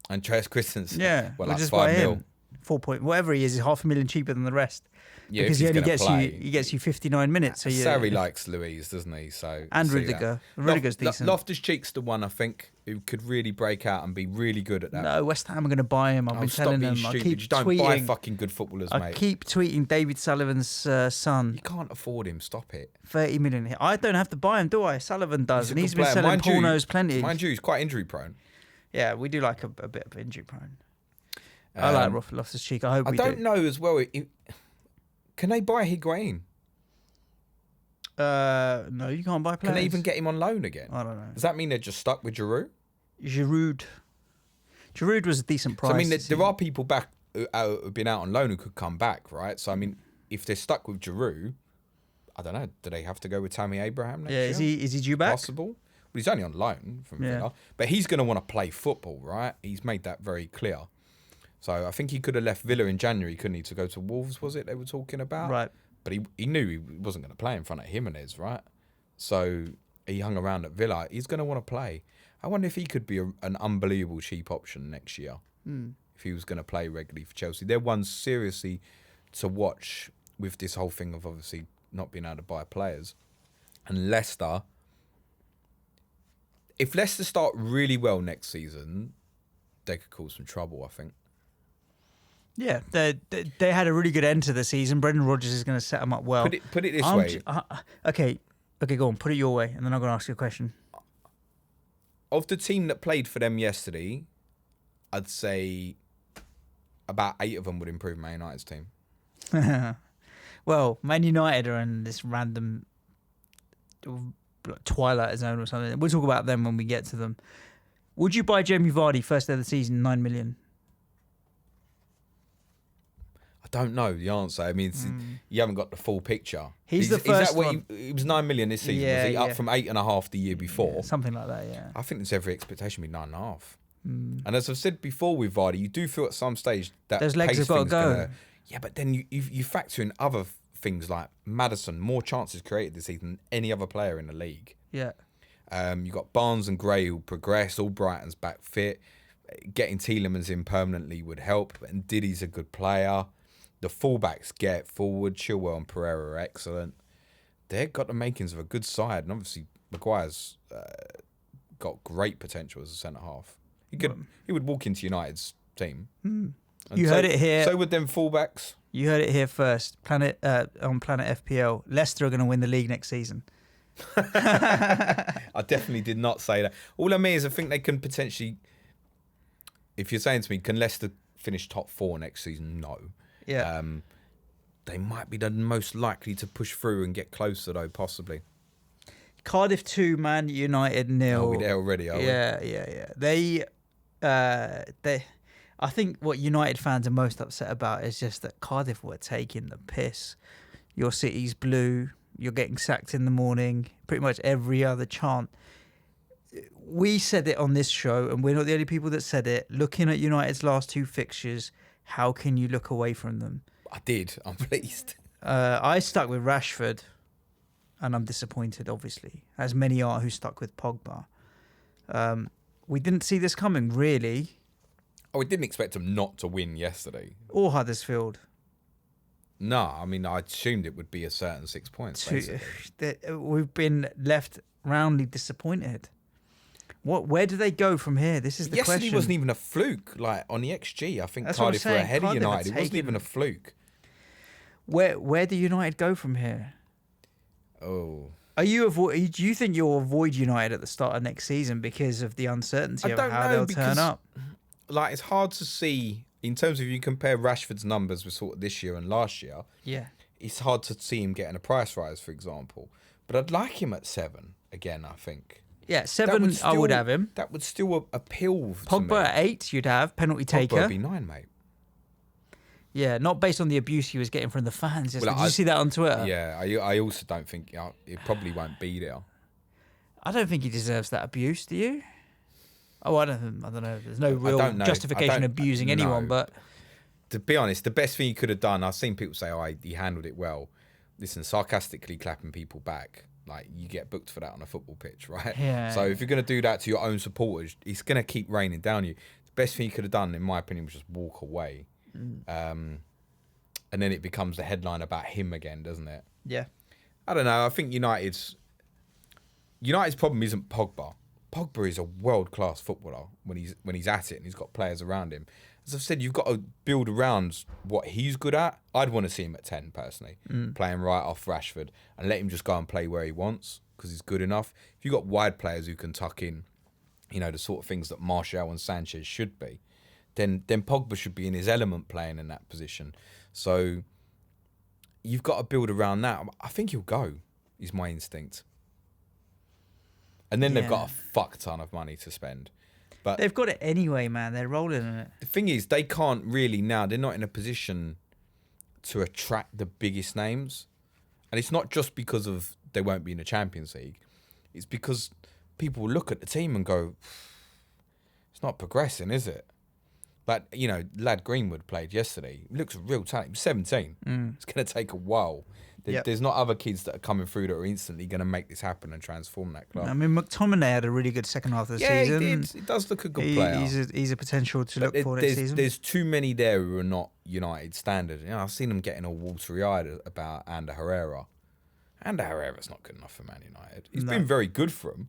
Speaker 1: And Andreas Christensen.
Speaker 4: Yeah,
Speaker 1: well,
Speaker 4: we'll
Speaker 1: that's
Speaker 4: just
Speaker 1: 5
Speaker 4: buy
Speaker 1: mil.
Speaker 4: him. 4 point, whatever he is £500,000 cheaper than the rest.
Speaker 1: Yeah,
Speaker 4: because he only gets you 59 minutes. So
Speaker 1: Sarri likes Luiz, doesn't he? So
Speaker 4: and Rudiger. Rudiger's decent.
Speaker 1: Loftus-Cheek's the one I think who could really break out and be really good at that.
Speaker 4: No, West Ham are going to buy him. I've been telling them. I keep
Speaker 1: don't
Speaker 4: tweeting.
Speaker 1: Buy fucking good footballers, mate.
Speaker 4: I keep tweeting David Sullivan's son.
Speaker 1: You can't afford him. Stop it.
Speaker 4: 30 million. I don't have to buy him, do I? Sullivan does, and he's been
Speaker 1: player.
Speaker 4: selling pornos plenty.
Speaker 1: Mind you, he's quite injury prone.
Speaker 4: Yeah, we do like a bit of injury prone. I like Loftus-Cheek. I hope we do.
Speaker 1: I don't know as well. Can they buy Higuain?
Speaker 4: No, you can't buy players.
Speaker 1: Can they even get him on loan again?
Speaker 4: I don't know.
Speaker 1: Does that mean they're just stuck with Giroud?
Speaker 4: Giroud was a decent price.
Speaker 1: So, I mean, there are people back who've been out on loan who could come back, right? So, I mean, if they're stuck with Giroud, I don't know. Do they have to go with Tammy Abraham next year?
Speaker 4: Is he due back?
Speaker 1: Possible. Well, he's only on loan from Villa, but he's going to want to play football, right? He's made that very clear. So I think he could have left Villa in January, couldn't he, to go to Wolves, was it, they were talking about?
Speaker 4: Right.
Speaker 1: But he knew he wasn't going to play in front of Jimenez, right? So he hung around at Villa. He's going to want to play. I wonder if he could be an unbelievable cheap option next year if he was going to play regularly for Chelsea. They're one seriously to watch with this whole thing of obviously not being able to buy players. And Leicester, if Leicester start really well next season, they could cause some trouble, I think.
Speaker 4: Yeah, they had a really good end to the season. Brendan Rodgers is going to set them up well.
Speaker 1: Put it this way.
Speaker 4: Okay, go on. Put it your way, and then I'm going to ask you a question.
Speaker 1: Of the team that played for them yesterday, I'd say about 8 of them would improve Man United's team.
Speaker 4: Well, Man United are in this random twilight zone or something. We'll talk about them when we get to them. Would you buy Jamie Vardy first day of the season, 9 million?
Speaker 1: I don't know the answer. I mean, you haven't got the full picture.
Speaker 4: He's the first one.
Speaker 1: He was 9 million this season.
Speaker 4: Yeah,
Speaker 1: was he
Speaker 4: yeah.
Speaker 1: up from 8.5 the year before?
Speaker 4: Yeah, something like that, yeah.
Speaker 1: I think there's every expectation to be 9.5. And as I've said before with Vardy, you do feel at some stage that
Speaker 4: those legs
Speaker 1: pace
Speaker 4: have got to
Speaker 1: thing's
Speaker 4: go.
Speaker 1: Yeah, but then you factor in other things like Maddison, more chances created this season than any other player in the league.
Speaker 4: Yeah.
Speaker 1: You've got Barnes and Gray who progress, all Brighton's back fit. Getting Tielemans in permanently would help, and Diddy's a good player. The fullbacks get forward. Chilwell and Pereira are excellent. They've got the makings of a good side, and obviously Maguire's got great potential as a centre half. He would walk into United's team.
Speaker 4: You heard it here.
Speaker 1: So would them fullbacks.
Speaker 4: You heard it here first. On Planet FPL, Leicester are going to win the league next season.
Speaker 1: I definitely did not say that. All I mean is I think they can potentially. If you're saying to me, can Leicester finish top 4 next season? No.
Speaker 4: Yeah.
Speaker 1: They might be the most likely to push through and get closer, though, possibly.
Speaker 4: Cardiff 2, Man United 0.
Speaker 1: Are we there already, are we?
Speaker 4: Yeah. They, I think what United fans are most upset about is just that Cardiff were taking the piss. Your city's blue. You're getting sacked in the morning. Pretty much every other chant. We said it on this show, and we're not the only people that said it. Looking at United's last 2 fixtures, how can you look away from them?
Speaker 1: I did. I'm pleased.
Speaker 4: I stuck with Rashford, and I'm disappointed, obviously, as many are who stuck with Pogba. We didn't see this coming, really.
Speaker 1: Oh, we didn't expect them not to win yesterday.
Speaker 4: Or Huddersfield.
Speaker 1: No, I mean, I assumed it would be a certain 6 points, basically.
Speaker 4: We've been left roundly disappointed. Where do they go from here? This is the question.
Speaker 1: Yesterday wasn't even a fluke. Like, on the XG, I think
Speaker 4: That's what I'm
Speaker 1: Cardiff were
Speaker 4: saying.
Speaker 1: ahead of
Speaker 4: Cardiff
Speaker 1: United. It
Speaker 4: are
Speaker 1: wasn't
Speaker 4: taking-
Speaker 1: even a fluke.
Speaker 4: Where do United go from here?
Speaker 1: Oh.
Speaker 4: Do you think you'll avoid United at the start of next season because of the uncertainty of how they'll turn up?
Speaker 1: Like, it's hard to see, in terms of you compare Rashford's numbers with sort of this year and last year,
Speaker 4: Yeah.
Speaker 1: it's hard to see him getting a price rise, for example. But I'd like him at 7 again, I think.
Speaker 4: Yeah,
Speaker 1: That
Speaker 4: 7, I would have him.
Speaker 1: That would still appeal to
Speaker 4: Pogba
Speaker 1: me.
Speaker 4: at 8, you'd have. Penalty taker.
Speaker 1: Pogba would be 9, mate.
Speaker 4: Yeah, not based on the abuse he was getting from the fans.
Speaker 1: Well,
Speaker 4: Did you see that on Twitter?
Speaker 1: Yeah, I also don't think it probably won't be there.
Speaker 4: I don't think he deserves that abuse, do you? Oh, I don't know. There's no real
Speaker 1: don't know.
Speaker 4: justification abusing anyone,
Speaker 1: no.
Speaker 4: but
Speaker 1: To be honest, the best thing he could have done, I've seen people say, he handled it well. Listen, sarcastically clapping people back, like, you get booked for that on a football pitch, right?
Speaker 4: Yeah.
Speaker 1: So if you're going to do that to your own supporters, it's going to keep raining down you. The best thing he could have done, in my opinion, was just walk away. And then it becomes the headline about him again, doesn't it?
Speaker 4: yeah.
Speaker 1: I don't know. I think United's problem isn't Pogba. Pogba is a world-class footballer when he's at it and he's got players around him. As I've said, you've got to build around what he's good at. I'd want to see him at 10, personally, playing right off Rashford and let him just go and play where he wants because he's good enough. If you've got wide players who can tuck in, the sort of things that Martial and Sanchez should be, then Pogba should be in his element playing in that position. So you've got to build around that. I think he'll go, is my instinct. And then they've got a fuck ton of money to spend. But
Speaker 4: They've got it anyway, man. They're rolling in it.
Speaker 1: the thing is, they can't really now. They're not in a position to attract the biggest names. And it's not just because of they won't be in the Champions League. It's because people look at the team and go, it's not progressing, is it? Like, lad Greenwood played yesterday. He looks a real talent. He was 17. It's going to take a while. There's not other kids that are coming through that are instantly going to make this happen and transform that club.
Speaker 4: I mean, McTominay had a really good second half of the
Speaker 1: Yeah,
Speaker 4: season.
Speaker 1: he did. He does look a good player.
Speaker 4: He's a potential to
Speaker 1: But
Speaker 4: look for next season.
Speaker 1: There's too many there who are not United standard. I've seen them getting all watery-eyed about Ander Herrera. Ander Herrera's not good enough for Man United. He's been very good for them.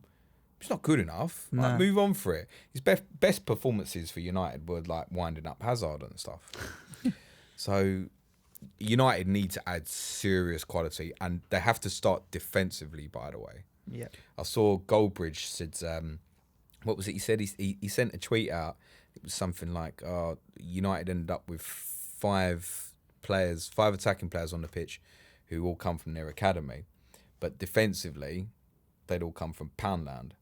Speaker 1: He's not good enough.
Speaker 4: No.
Speaker 1: Like, move on for it. His best performances for United were like winding up Hazard and stuff. So United need to add serious quality, and they have to start defensively, by the way.
Speaker 4: Yeah.
Speaker 1: I saw Goldbridge said, what was it he said? He sent a tweet out. It was something like, United ended up with five attacking players on the pitch who all come from their academy. But defensively, they'd all come from Poundland.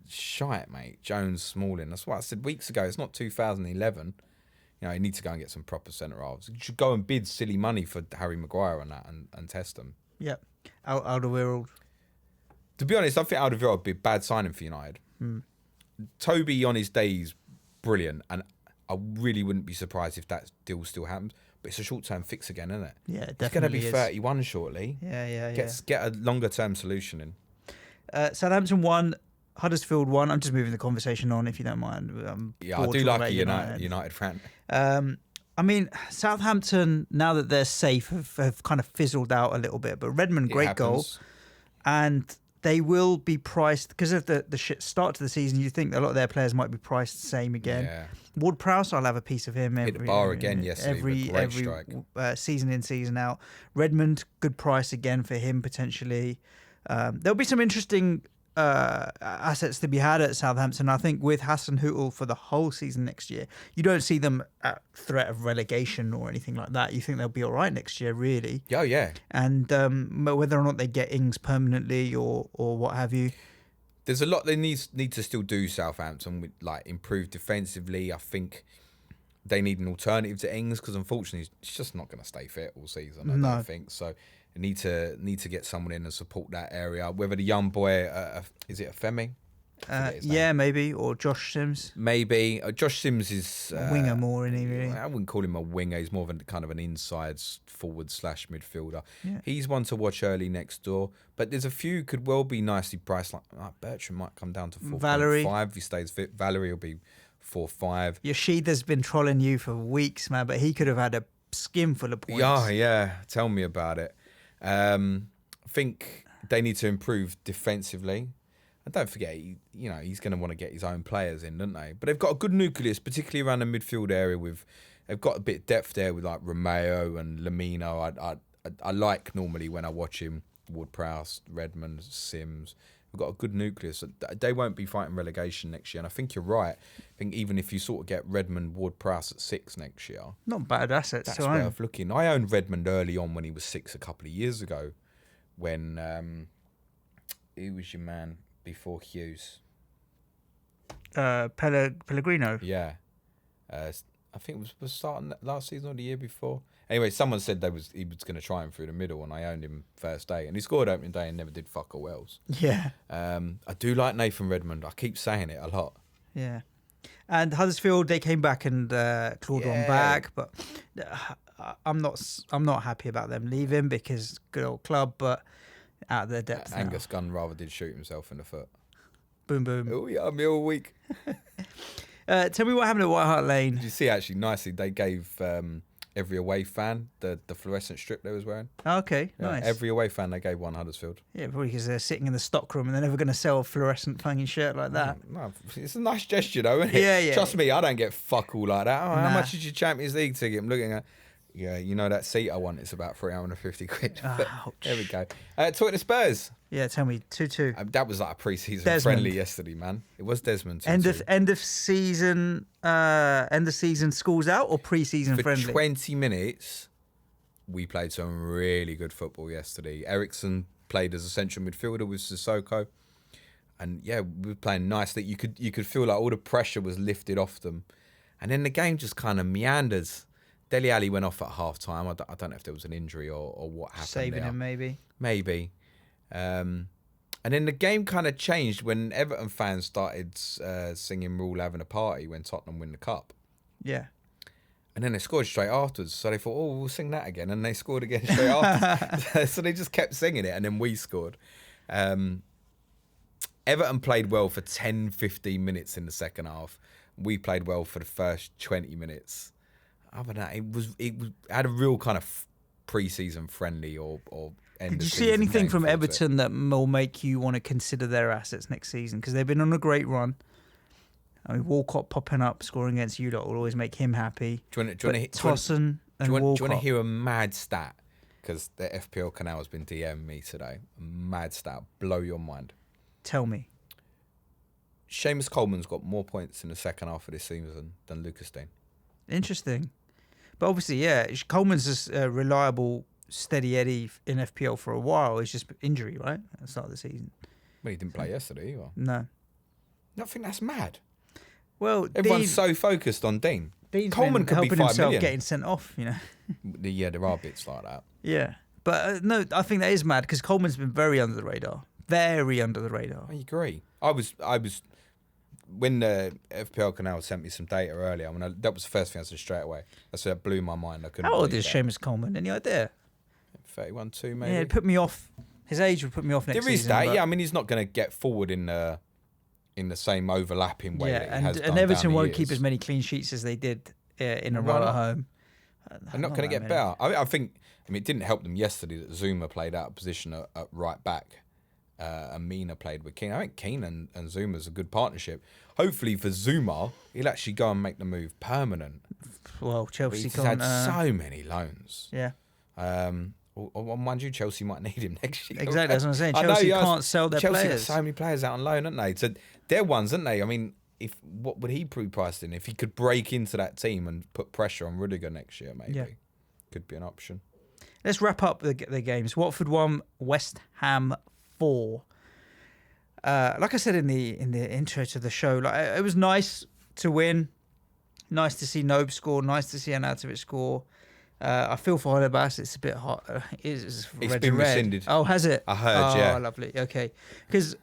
Speaker 1: Shite, mate. Jones, Smalling. That's what I said weeks ago. It's not 2011. You know, you need to go and get some proper centre-halves. You should go and bid silly money for Harry Maguire on that and test them.
Speaker 4: Yeah. Alderweireld.
Speaker 1: To be honest, I think Alderweireld would be a bad signing for United. Toby on his day is brilliant, and I really wouldn't be surprised if that deal still happens. But it's a short-term fix again, isn't it?
Speaker 4: Yeah,
Speaker 1: He's
Speaker 4: definitely.
Speaker 1: going to be 31 shortly.
Speaker 4: Yeah.
Speaker 1: Get a longer-term solution in.
Speaker 4: Southampton 1, Huddersfield 1. I'm just moving the conversation on, if you don't mind.
Speaker 1: I do like a United fan.
Speaker 4: I mean, Southampton, now that they're safe, have kind of fizzled out a little bit. But Redmond, great goal. And they will be priced, because of the shit start to the season, you think a lot of their players might be priced the same again.
Speaker 1: Yeah.
Speaker 4: Ward-Prowse, I'll have a piece of him
Speaker 1: Hit the bar again yesterday.
Speaker 4: Every season in, season out. Redmond, good price again for him potentially. There'll be some interesting assets to be had at Southampton. I think with Hassan Hootel for the whole season next year, you don't see them at threat of relegation or anything like that. You think they'll be all right next year, really.
Speaker 1: Oh, yeah.
Speaker 4: And whether or not they get Ings permanently or what have you.
Speaker 1: There's a lot they need to still do, Southampton, with like improve defensively. I think they need an alternative to Ings, because unfortunately he's just not going to stay fit all season. I don't think so. Need to get someone in and support that area. Whether the young boy, is it Femi?
Speaker 4: Yeah, maybe, or Josh Sims.
Speaker 1: Maybe Josh Sims is
Speaker 4: a winger more, isn't he? Really?
Speaker 1: I wouldn't call him a winger. He's more of a kind of an inside forward / midfielder.
Speaker 4: Yeah.
Speaker 1: He's one to watch early next door. But there's a few could well be nicely priced. Like Bertrand might come down to 4.5 if he stays fit. Valerie will be 4.5.
Speaker 4: Yoshida's been trolling you for weeks, man, but he could have had a skim full of points.
Speaker 1: Yeah. Tell me about it. I think they need to improve defensively. And don't forget, he's going to want to get his own players in, don't they? But they've got a good nucleus, particularly around the midfield area. They've got a bit of depth there with like Romeo and Lamino. I like normally when I watch him, Ward-Prowse, Redmond, Sims. We've got a good nucleus. They won't be fighting relegation next year. And I think you're right. I think even if you sort of get Redmond, Ward-Prowse at 6 next year.
Speaker 4: Not bad assets.
Speaker 1: That's worth looking. I owned Redmond early on when he was 6 a couple of years ago. When who was your man before Hughes?
Speaker 4: Pellegrino.
Speaker 1: Yeah. I think it was starting last season or the year before. Anyway, someone said he was going to try him through the middle, and I owned him first day. And he scored opening day and never did fuck all else.
Speaker 4: Yeah.
Speaker 1: I do like Nathan Redmond. I keep saying it a lot.
Speaker 4: Yeah. And Huddersfield, they came back and clawed on back, but I'm not happy about them leaving, because good old club, but out of their depth.
Speaker 1: Angus Gunn rather did shoot himself in the foot.
Speaker 4: Boom, boom.
Speaker 1: Oh yeah, me all week.
Speaker 4: Tell me what happened at White Hart Lane.
Speaker 1: Did you see actually nicely? They gave every away fan the fluorescent strip they was wearing.
Speaker 4: Okay, nice.
Speaker 1: Every away fan they gave one Huddersfield.
Speaker 4: Yeah, probably because they're sitting in the stockroom and they're never going to sell a fluorescent fucking shirt like that.
Speaker 1: No, it's a nice gesture though, isn't it?
Speaker 4: Yeah.
Speaker 1: Trust me, I don't get fuck all like that. How much is your Champions League ticket? I'm looking at. Yeah, you know that seat I want. It's about £350.
Speaker 4: Ouch.
Speaker 1: There we go. Talking to Spurs.
Speaker 4: Yeah, tell me 2-2.
Speaker 1: That was like a pre-season friendly yesterday, man. It was Desmond. 2-2.
Speaker 4: End of season schools out or pre-season
Speaker 1: For
Speaker 4: friendly?
Speaker 1: 20 minutes, we played some really good football yesterday. Ericsson played as a central midfielder with Sissoko, and yeah, we were playing nicely. You could feel like all the pressure was lifted off them, and then the game just kind of meanders. Dele Alli went off at half time. I don't know if there was an injury or what happened.
Speaker 4: Saving him, maybe.
Speaker 1: Maybe. And then the game kind of changed when Everton fans started singing "We're all having a party" when Tottenham win the cup.
Speaker 4: Yeah.
Speaker 1: And then they scored straight afterwards. So they thought, oh, we'll sing that again. And they scored again straight afterwards. So they just kept singing it. And then we scored. Everton played well for 10, 15 minutes in the second half. We played well for the first 20 minutes. Other than that, it had a real kind of pre-season friendly or end.
Speaker 4: Did you see anything from Everton that will make you want to consider their assets next season? Because they've been on a great run. I mean, Walcott popping up, scoring against you lot will always make him happy.
Speaker 1: Do you want to
Speaker 4: Tossen and Walcott.
Speaker 1: Do you want to hear a mad stat? Because the FPL canal has been DMing me today. A mad stat, blow your mind.
Speaker 4: Tell me.
Speaker 1: Seamus Coleman's got more points in the second half of this season than Lucas Dean.
Speaker 4: Interesting. But obviously, yeah, Coleman's just a reliable, steady Eddie in FPL for a while. It's just injury, right? At the start of the season.
Speaker 1: Well, he didn't play yesterday either.
Speaker 4: No.
Speaker 1: I think that's mad.
Speaker 4: Well,
Speaker 1: everyone's so focused on Dean.
Speaker 4: Dean's
Speaker 1: Coleman could be
Speaker 4: helping
Speaker 1: 5
Speaker 4: himself
Speaker 1: million.
Speaker 4: getting sent off, you know.
Speaker 1: Yeah, there are bits like that.
Speaker 4: Yeah. But no, I think that is mad because Coleman's been very under the radar. Very under the radar.
Speaker 1: I agree. I was when the FPL canal sent me some data earlier. That was the first thing I said straight away. That blew my mind. I couldn't.
Speaker 4: How old
Speaker 1: believe
Speaker 4: is
Speaker 1: that.
Speaker 4: Seamus Coleman? Any idea?
Speaker 1: 31, 2 maybe.
Speaker 4: Yeah, it put me off. His age would put me off next season.
Speaker 1: There is that.
Speaker 4: but-
Speaker 1: Yeah, I mean, he's not going to get forwed in the same overlapping way that he has done
Speaker 4: and Everton
Speaker 1: down the
Speaker 4: won't keep
Speaker 1: years.
Speaker 4: as many clean sheets as they did in a
Speaker 1: Why
Speaker 4: row at
Speaker 1: not?
Speaker 4: home.
Speaker 1: They're not going to get better. I think. I mean, it didn't help them yesterday that Zuma played out of position at right back, and Mina played with Keane. I think Keane and Zuma's a good partnership. Hopefully for Zuma, he'll actually go and make the move permanent.
Speaker 4: Well,
Speaker 1: But
Speaker 4: Chelsea
Speaker 1: he's
Speaker 4: can't.
Speaker 1: had so many loans.
Speaker 4: Yeah,
Speaker 1: Or mind you, Chelsea might need him next year.
Speaker 4: exactly. That's what I'm saying.
Speaker 1: I know,
Speaker 4: Chelsea
Speaker 1: yeah,
Speaker 4: can't sell their
Speaker 1: Chelsea
Speaker 4: players.
Speaker 1: got so many players out on loan, haven't they? So they're ones, aren't they? I mean, what would he be priced in? If he could break into that team and put pressure on Rudiger next year, maybe.
Speaker 4: Yeah.
Speaker 1: Could be an option.
Speaker 4: Let's wrap up the games. Watford 1, West Ham 4. Like I said in the intro to the show, like it was nice to win. Nice to see Nobe score. Nice to see Anatovic score. I feel for Holebas. It's a bit hot. It's
Speaker 1: been rescinded.
Speaker 4: Oh, has it?
Speaker 1: I heard, yeah.
Speaker 4: Oh, lovely. Okay. Because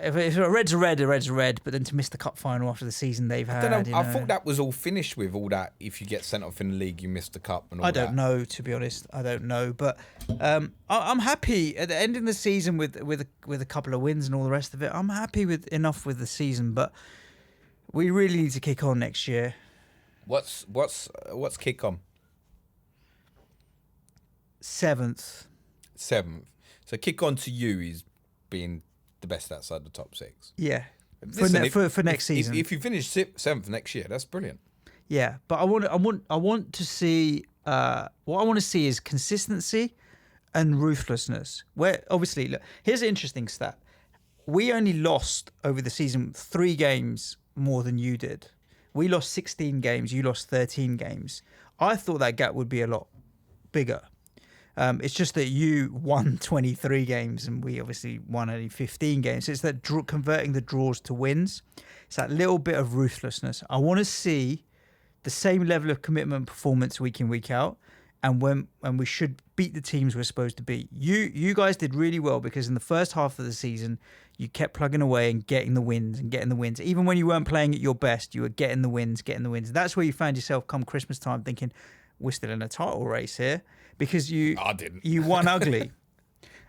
Speaker 4: if a red's a red's a red, but then to miss the cup final after the season they've had.
Speaker 1: I don't know. I
Speaker 4: you
Speaker 1: thought that was all finished with all that. If you get sent off in the league, you miss the cup and all that.
Speaker 4: I don't know, to be honest. I don't know, but I'm happy at the end of the season with a couple of wins and all the rest of it. I'm happy with enough with the season, but we really need to kick on next year.
Speaker 1: What's kick on?
Speaker 4: 7th.
Speaker 1: 7th. So kick on to you is being the best outside the top 6.
Speaker 4: Yeah.
Speaker 1: Listen,
Speaker 4: For next season.
Speaker 1: If you finish 7th next year, that's brilliant.
Speaker 4: Yeah, but I want to see what I want to see is consistency and ruthlessness. Where obviously, look, here's an interesting stat. We only lost over the season 3 games more than you did. We lost 16 games. You lost 13 games. I thought that gap would be a lot bigger. It's just that you won 23 games and we obviously won only 15 games. It's that converting the draws to wins. It's that little bit of ruthlessness. I want to see the same level of commitment and performance week in, week out. And when we should beat the teams we're supposed to beat. You guys did really well because in the first half of the season, you kept plugging away and getting the wins. Even when you weren't playing at your best, you were getting the wins. That's where you found yourself come Christmas time thinking, we're still in a title race here. Because you won ugly.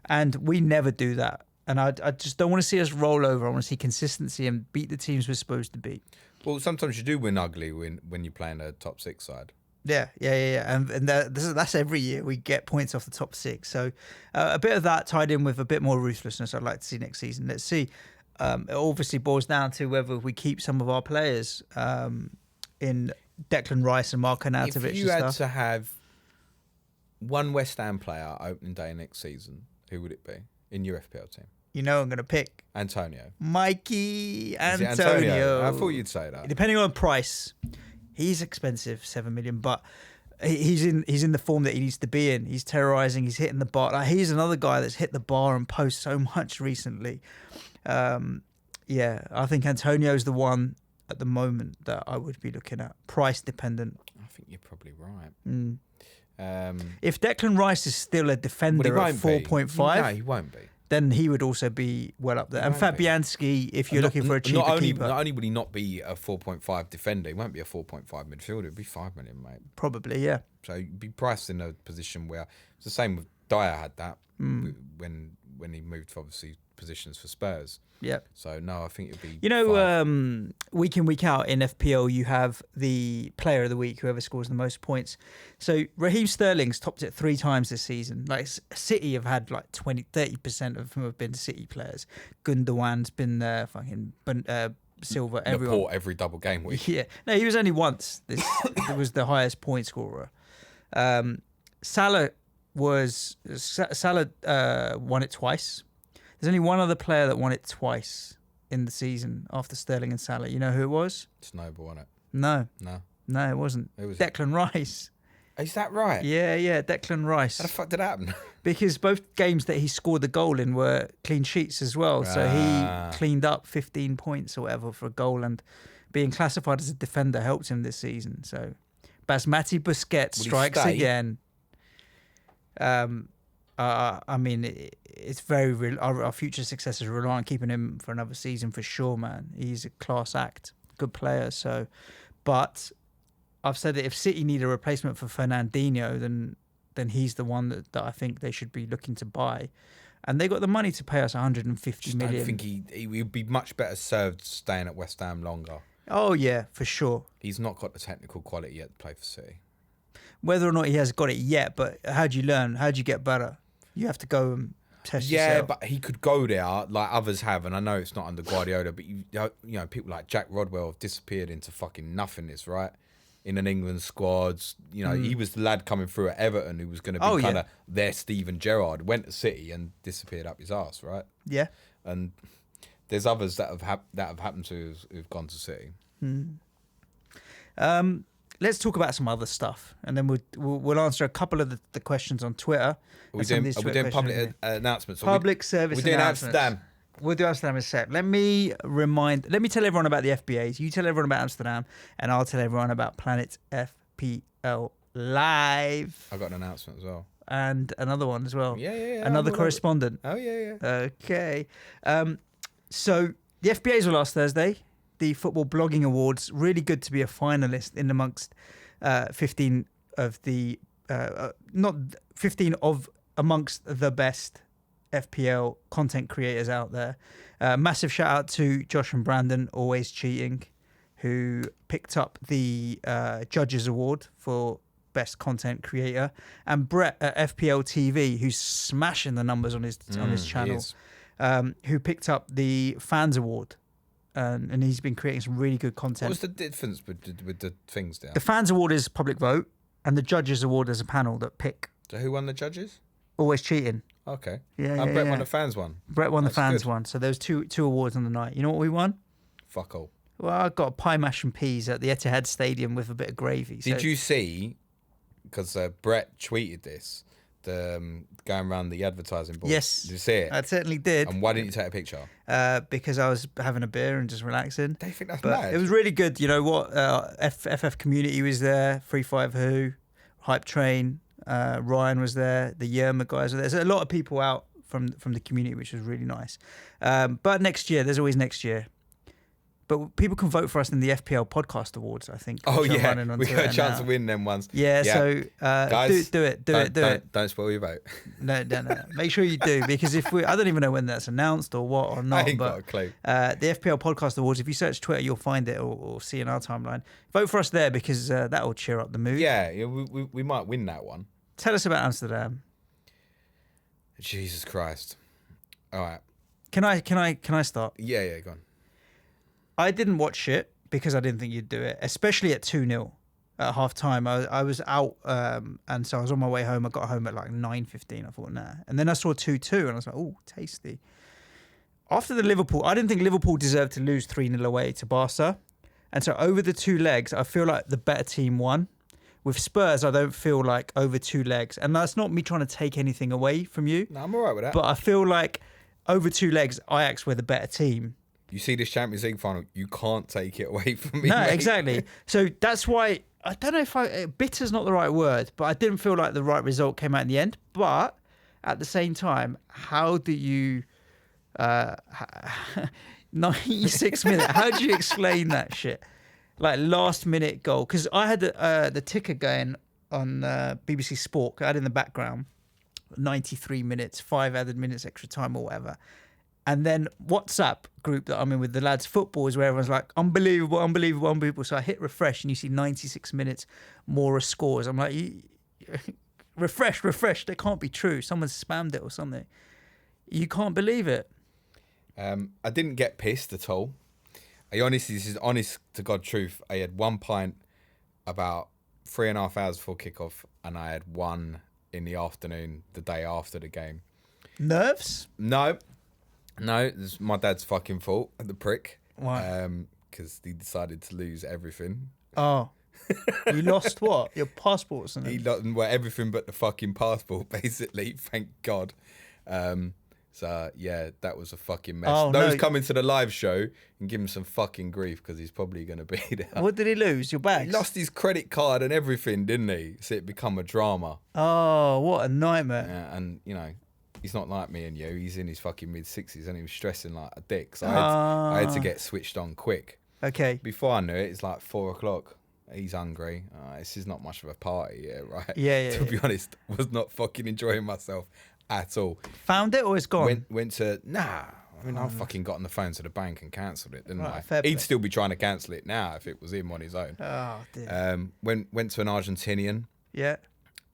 Speaker 4: And we never do that. And I just don't want to see us roll over. I want to see consistency and beat the teams we're supposed to beat.
Speaker 1: Well, sometimes you do win ugly when you're playing a top 6 side.
Speaker 4: Yeah. And that's every year. We get points off the top 6. So a bit of that tied in with a bit more ruthlessness I'd like to see next season. Let's see. It obviously boils down to whether we keep some of our players in Declan Rice and Marko Arnautovic.
Speaker 1: If you had to have one West Ham player opening day next season, who would it be in your FPL team?
Speaker 4: You know I'm going to pick
Speaker 1: Antonio.
Speaker 4: Mikey
Speaker 1: Is it
Speaker 4: Antonio.
Speaker 1: I thought you'd say that.
Speaker 4: Depending on price, he's expensive, 7 million, but he's in the form that he needs to be in. He's terrorising, he's hitting the bar. Like, he's another guy that's hit the bar and post so much recently. I think Antonio's the one at the moment that I would be looking at. Price dependent.
Speaker 1: I think you're probably right.
Speaker 4: If Declan Rice is still a defender at 4.5,
Speaker 1: no, he won't be.
Speaker 4: Then he would also be well up there. And
Speaker 1: won't be.
Speaker 4: Fabianski, if you're looking for a cheaper keeper.
Speaker 1: Not only will he not be a 4.5 defender, he won't be a 4.5 midfielder. It'd be 5 million, mate.
Speaker 4: Probably, yeah.
Speaker 1: So you'd be priced in a position where it's the same with Dyer had that when he moved, obviously, positions for Spurs.
Speaker 4: Yeah.
Speaker 1: So no, I think it'd be.
Speaker 4: You know, week in, week out in FPL, you have the player of the week, whoever scores the most points. So Raheem Sterling's topped it 3 times this season. Like City have had like 30% of them have been City players. Gundogan's been there. Silva, everyone.
Speaker 1: Laporte every double game week.
Speaker 4: Yeah, no, he was only once. It was the highest point scorer. Salah won it twice. There's only one other player that won it twice in the season after Sterling and Salah. You know who it was?
Speaker 1: Snowball, wasn't it?
Speaker 4: No,
Speaker 1: No.
Speaker 4: it wasn't.
Speaker 1: Who was
Speaker 4: Declan Rice.
Speaker 1: Is that right?
Speaker 4: Yeah, Declan Rice.
Speaker 1: How the fuck did that happen?
Speaker 4: Because both games that he scored the goal in were clean sheets as well. So he cleaned up 15 points or whatever for a goal, and being classified as a defender helped him this season. So Basmati Busquets strikes again. I mean, it's very real. Our future successors rely on keeping him for another season for sure, man. He's a class act, good player. So, but I've said that if City need a replacement for Fernandinho, then he's the one that I think they should be looking to buy. And they got the money to pay us 150 million.
Speaker 1: I think he would be much better served staying at West Ham longer.
Speaker 4: Oh, yeah, for sure.
Speaker 1: He's not got the technical quality yet to play for City.
Speaker 4: Whether or not he has got it yet, but how do you learn? How do you get better? You have to go and test yourself.
Speaker 1: Yeah, but he could go there like others have, and I know it's not under Guardiola, but you know, people like Jack Rodwell have disappeared into fucking nothingness, right? In an England squad, you know, he was the lad coming through at Everton who was going to be kind of their Steven Gerrard. Went to City and disappeared up his arse, right?
Speaker 4: Yeah.
Speaker 1: And there's others that have happened to who've gone to City.
Speaker 4: Let's talk about some other stuff, and then we'll answer a couple of the questions on Twitter.
Speaker 1: Are we doing public announcements?
Speaker 4: Public service
Speaker 1: We're doing
Speaker 4: announcements.
Speaker 1: Amsterdam.
Speaker 4: We'll do Amsterdam in a sec. Let me tell everyone about the FBAs. You tell everyone about Amsterdam, and I'll tell everyone about Planet FPL Live.
Speaker 1: I got an announcement as well.
Speaker 4: And another one as well.
Speaker 1: Yeah.
Speaker 4: Another correspondent.
Speaker 1: Oh, yeah.
Speaker 4: Okay. So the FBAs were last Thursday. The Football Blogging Awards. Really good to be a finalist in amongst 15 of the amongst the best FPL content creators out there. Massive shout out to Josh and Brandon, always cheating, who picked up the Judges Award for Best Content Creator, and Brett at FPL TV, who's smashing the numbers on his channel, who picked up the Fans Award. And he's been creating some really good content.
Speaker 1: What's the difference with the things there?
Speaker 4: The Fans Award is public vote, and the Judges Award is a panel that pick.
Speaker 1: So who won the Judges?
Speaker 4: Always cheating.
Speaker 1: Okay.
Speaker 4: Yeah,
Speaker 1: Brett won the Fans one.
Speaker 4: Brett won
Speaker 1: That's
Speaker 4: the Fans
Speaker 1: good.
Speaker 4: one. So there was two awards on the night. You know what we won?
Speaker 1: Fuck all.
Speaker 4: Well, I got a pie, mash and peas at the Etihad Stadium with a bit of gravy.
Speaker 1: Did you see, because Brett tweeted this, going around the advertising board?
Speaker 4: Yes.
Speaker 1: Did you see it?
Speaker 4: I certainly did.
Speaker 1: And why didn't you take a picture?
Speaker 4: Because I was having a beer and just relaxing.
Speaker 1: They think that's
Speaker 4: But
Speaker 1: mad.
Speaker 4: it was really good. You know what? FF Community was there. 35 Who, Hype Train. Ryan was there. The Yerma guys were there. There's a lot of people out from the community, which was really nice. But next year, there's always next year. But people can vote for us in the FPL Podcast Awards, I think.
Speaker 1: Oh,
Speaker 4: which are
Speaker 1: yeah.
Speaker 4: running on
Speaker 1: We got a
Speaker 4: Twitter
Speaker 1: chance
Speaker 4: now.
Speaker 1: to win them ones.
Speaker 4: Yeah, so
Speaker 1: Guys,
Speaker 4: do it.
Speaker 1: Don't spoil your vote.
Speaker 4: No. Make sure you do, because I don't even know when that's announced or what or not.
Speaker 1: I ain't
Speaker 4: but
Speaker 1: got a clue.
Speaker 4: the FPL Podcast Awards, if you search Twitter, you'll find it or see in our timeline. Vote for us there, because that will cheer up the mood.
Speaker 1: Yeah, we might win that one.
Speaker 4: Tell us about Amsterdam.
Speaker 1: Jesus Christ. All right.
Speaker 4: Can I start?
Speaker 1: Yeah, go on.
Speaker 4: I didn't watch it because I didn't think you'd do it, especially at 2-0 at half time. I was out, and so I was on my way home. I got home at like 9:15. I thought, nah. And then I saw 2-2, and I was like, oh, tasty. After the Liverpool, I didn't think Liverpool deserved to lose 3-0 away to Barca. And so over the two legs, I feel like the better team won. With Spurs, I don't feel like over two legs. And that's not me trying to take anything away from you.
Speaker 1: No, I'm all right with that.
Speaker 4: But I feel like over two legs, Ajax were the better team.
Speaker 1: You see this Champions League final, you can't take it away from me.
Speaker 4: No,
Speaker 1: mate.
Speaker 4: exactly. So that's why, I don't know if bitter's not the right word, but I didn't feel like the right result came out in the end. But at the same time, how do you, 96 minutes, how do you explain that shit? Like last minute goal. Because I had the ticker going on BBC Sport. I had in the background 93 minutes, 5 added minutes extra time or whatever. And then WhatsApp group that I'm in with the lads football is where everyone's like, unbelievable. So I hit refresh and you see 96 minutes more scores. I'm like, refresh. That can't be true. Someone spammed it or something. You can't believe it.
Speaker 1: I didn't get pissed at all. This is honest to God truth. I had 1 pint about 3.5 hours before kickoff, and I had one in the afternoon the day after the game.
Speaker 4: Nerves?
Speaker 1: No, it's my dad's fucking fault, the prick.
Speaker 4: Why?
Speaker 1: Because he decided to lose everything.
Speaker 4: Oh. You lost what? Your passport or something?
Speaker 1: He lost everything but the fucking passport, basically. Thank God. So yeah, that was a fucking mess.
Speaker 4: Oh,
Speaker 1: Those
Speaker 4: no.
Speaker 1: coming to the live show and give him some fucking grief because he's probably going to be there.
Speaker 4: What did he lose? Your bags?
Speaker 1: He lost his credit card and everything, didn't he? So it become a drama.
Speaker 4: Oh, what a nightmare.
Speaker 1: Yeah, and you know, he's not like me and you. He's in his fucking mid-60s and he was stressing like a dick. So I had to get switched on quick.
Speaker 4: Okay.
Speaker 1: Before I knew it, it's like 4 o'clock. He's hungry. This is not much of a party, right?
Speaker 4: Yeah.
Speaker 1: To be honest, was not fucking enjoying myself at all.
Speaker 4: Found it or it's gone?
Speaker 1: Went to I fucking got on the phone to the bank and cancelled it, didn't
Speaker 4: Right,
Speaker 1: I?
Speaker 4: fair play.
Speaker 1: He'd still be trying to cancel it now if it was him on his own.
Speaker 4: Oh, dear.
Speaker 1: Went to an Argentinian,
Speaker 4: Yeah.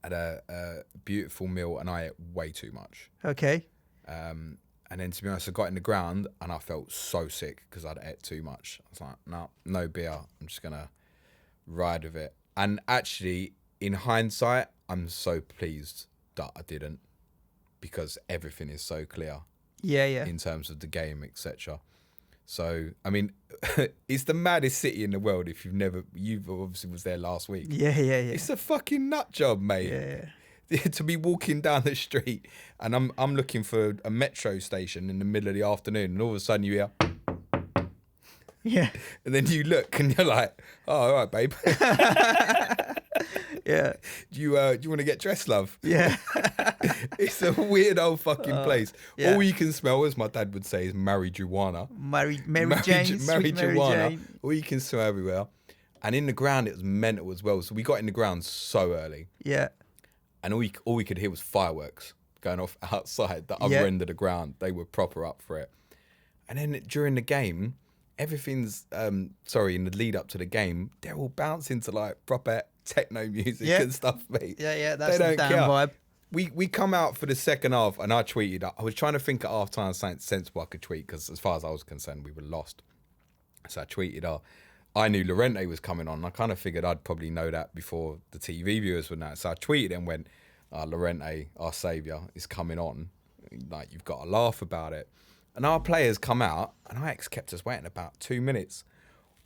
Speaker 1: had a beautiful meal, and I ate way too much.
Speaker 4: Okay.
Speaker 1: And then, to be honest, I got in the ground and I felt so sick because I'd ate too much. I was like, no beer. I'm just gonna ride with it. And actually, in hindsight, I'm so pleased that I didn't, because everything is so clear
Speaker 4: Yeah.
Speaker 1: in terms of the game, etc. So, I mean, it's the maddest city in the world. If you've obviously was there last week.
Speaker 4: Yeah.
Speaker 1: It's a fucking nut job, mate.
Speaker 4: Yeah.
Speaker 1: To be walking down the street and I'm looking for a metro station in the middle of the afternoon, and all of a sudden you hear,
Speaker 4: Yeah.
Speaker 1: and then you look and you're like, oh, all right, babe.
Speaker 4: Yeah.
Speaker 1: Do you want to get dressed, love?
Speaker 4: Yeah.
Speaker 1: It's a weird old fucking place.
Speaker 4: yeah.
Speaker 1: All you can smell, as my dad would say, is marijuana.
Speaker 4: Mary Jane. Sweet Mary Jane.
Speaker 1: All you can smell everywhere. And in the ground, it was mental as well. So we got in the ground so early,
Speaker 4: Yeah.
Speaker 1: and all we could hear was fireworks going off outside the other end of the ground. They were proper up for it. And then during the game, everything's in the lead up to the game, they're all bouncing to like proper techno music and stuff, mate.
Speaker 4: Yeah. That's
Speaker 1: They
Speaker 4: the
Speaker 1: don't
Speaker 4: damn
Speaker 1: care.
Speaker 4: vibe.
Speaker 1: We come out for the second half, and I tweeted. I was trying to think at half time something sensible I could tweet, because as far as I was concerned, we were lost. So I tweeted, I knew Llorente was coming on. I kind of figured I'd probably know that before the TV viewers would know. So I tweeted and went, Llorente, our saviour, is coming on. Like, you've got to laugh about it. And our players come out, and Ajax kept us waiting about 2 minutes.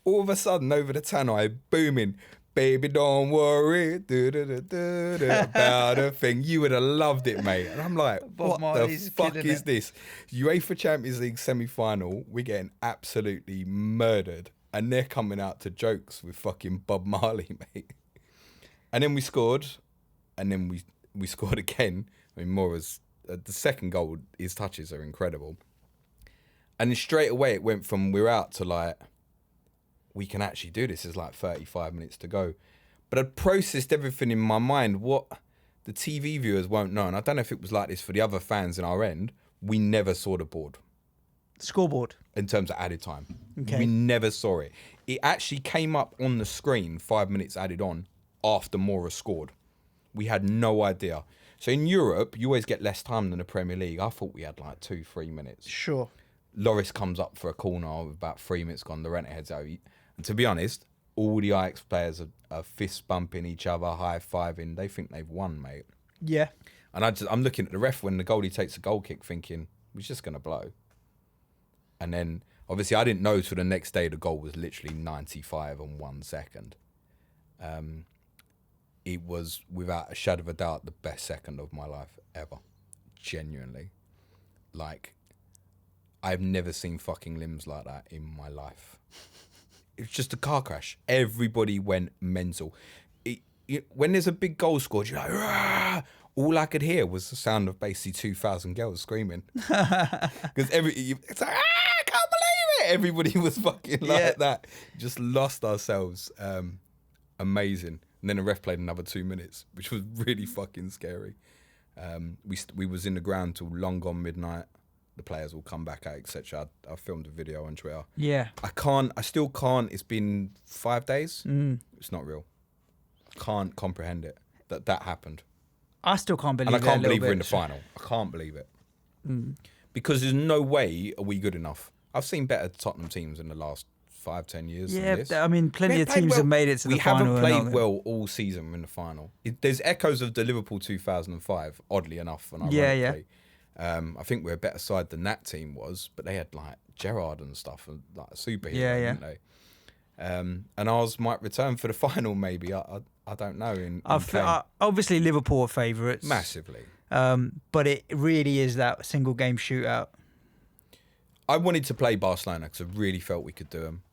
Speaker 1: All of a sudden, over the tannoy, booming, baby, don't worry, about a thing. You would have loved it, mate. And I'm like,
Speaker 4: Bob
Speaker 1: what
Speaker 4: Marley's
Speaker 1: the fuck
Speaker 4: killing
Speaker 1: is
Speaker 4: it.
Speaker 1: this? UEFA Champions League semi-final, we're getting absolutely murdered. And they're coming out to jokes with fucking Bob Marley, mate. And then we scored, and then we scored again. I mean, Mora's, the second goal, his touches are incredible. And then straight away it went from we're out to like, we can actually do this. There's like 35 minutes to go. But I'd processed everything in my mind. What the TV viewers won't know, and I don't know if it was like this for the other fans in our end, we never saw the board
Speaker 4: Scoreboard.
Speaker 1: in terms of added time.
Speaker 4: Okay.
Speaker 1: We never saw it. It actually came up on the screen 5 minutes added on after Mora scored. We had no idea. So in Europe, you always get less time than the Premier League. I thought we had like 2-3 minutes.
Speaker 4: Sure.
Speaker 1: Loris comes up for a corner with about 3 minutes gone. Llorente heads out. And to be honest, all the Ajax players are fist bumping each other, high-fiving. They think they've won, mate.
Speaker 4: Yeah.
Speaker 1: And I'm looking at the ref when the goalie takes a goal kick thinking, we're just going to blow. And then, obviously, I didn't know till the next day the goal was literally 95 and 1 second. It was, without a shadow of a doubt, the best second of my life ever. Genuinely. Like, I've never seen fucking limbs like that in my life. It was just a car crash. Everybody went mental. When there's a big goal scored, you're like, "Rah!" All I could hear was the sound of basically 2,000 girls screaming. Because it's like, I can't believe it. Everybody was fucking like that. Just lost ourselves. Amazing. And then the ref played another 2 minutes, which was really fucking scary. We was in the ground till long gone midnight. The players will come back out, etc. I filmed a video on Twitter.
Speaker 4: Yeah.
Speaker 1: I still can't. It's been 5 days. It's not real. Can't comprehend it that happened.
Speaker 4: I still can't believe it.
Speaker 1: And I can't believe we're in the final. I can't believe it. Because there's no way are we good enough. I've seen better Tottenham teams in the last 5-10 years.
Speaker 4: Yeah,
Speaker 1: than this.
Speaker 4: I mean, plenty
Speaker 1: We
Speaker 4: of
Speaker 1: played
Speaker 4: teams
Speaker 1: well.
Speaker 4: have made it to the
Speaker 1: We
Speaker 4: final.
Speaker 1: haven't
Speaker 4: and
Speaker 1: played
Speaker 4: not-
Speaker 1: well all season in the final. There's echoes of the Liverpool 2005, oddly enough. And ironically. I think we're a better side than that team was, but they had like Gerrard and stuff and like a superhero, didn't they? And ours might return for the final, maybe. I don't know.
Speaker 4: Obviously, Liverpool are favourites
Speaker 1: Massively.
Speaker 4: but it really is that single game shootout.
Speaker 1: I wanted to play Barcelona because I really felt we could do them.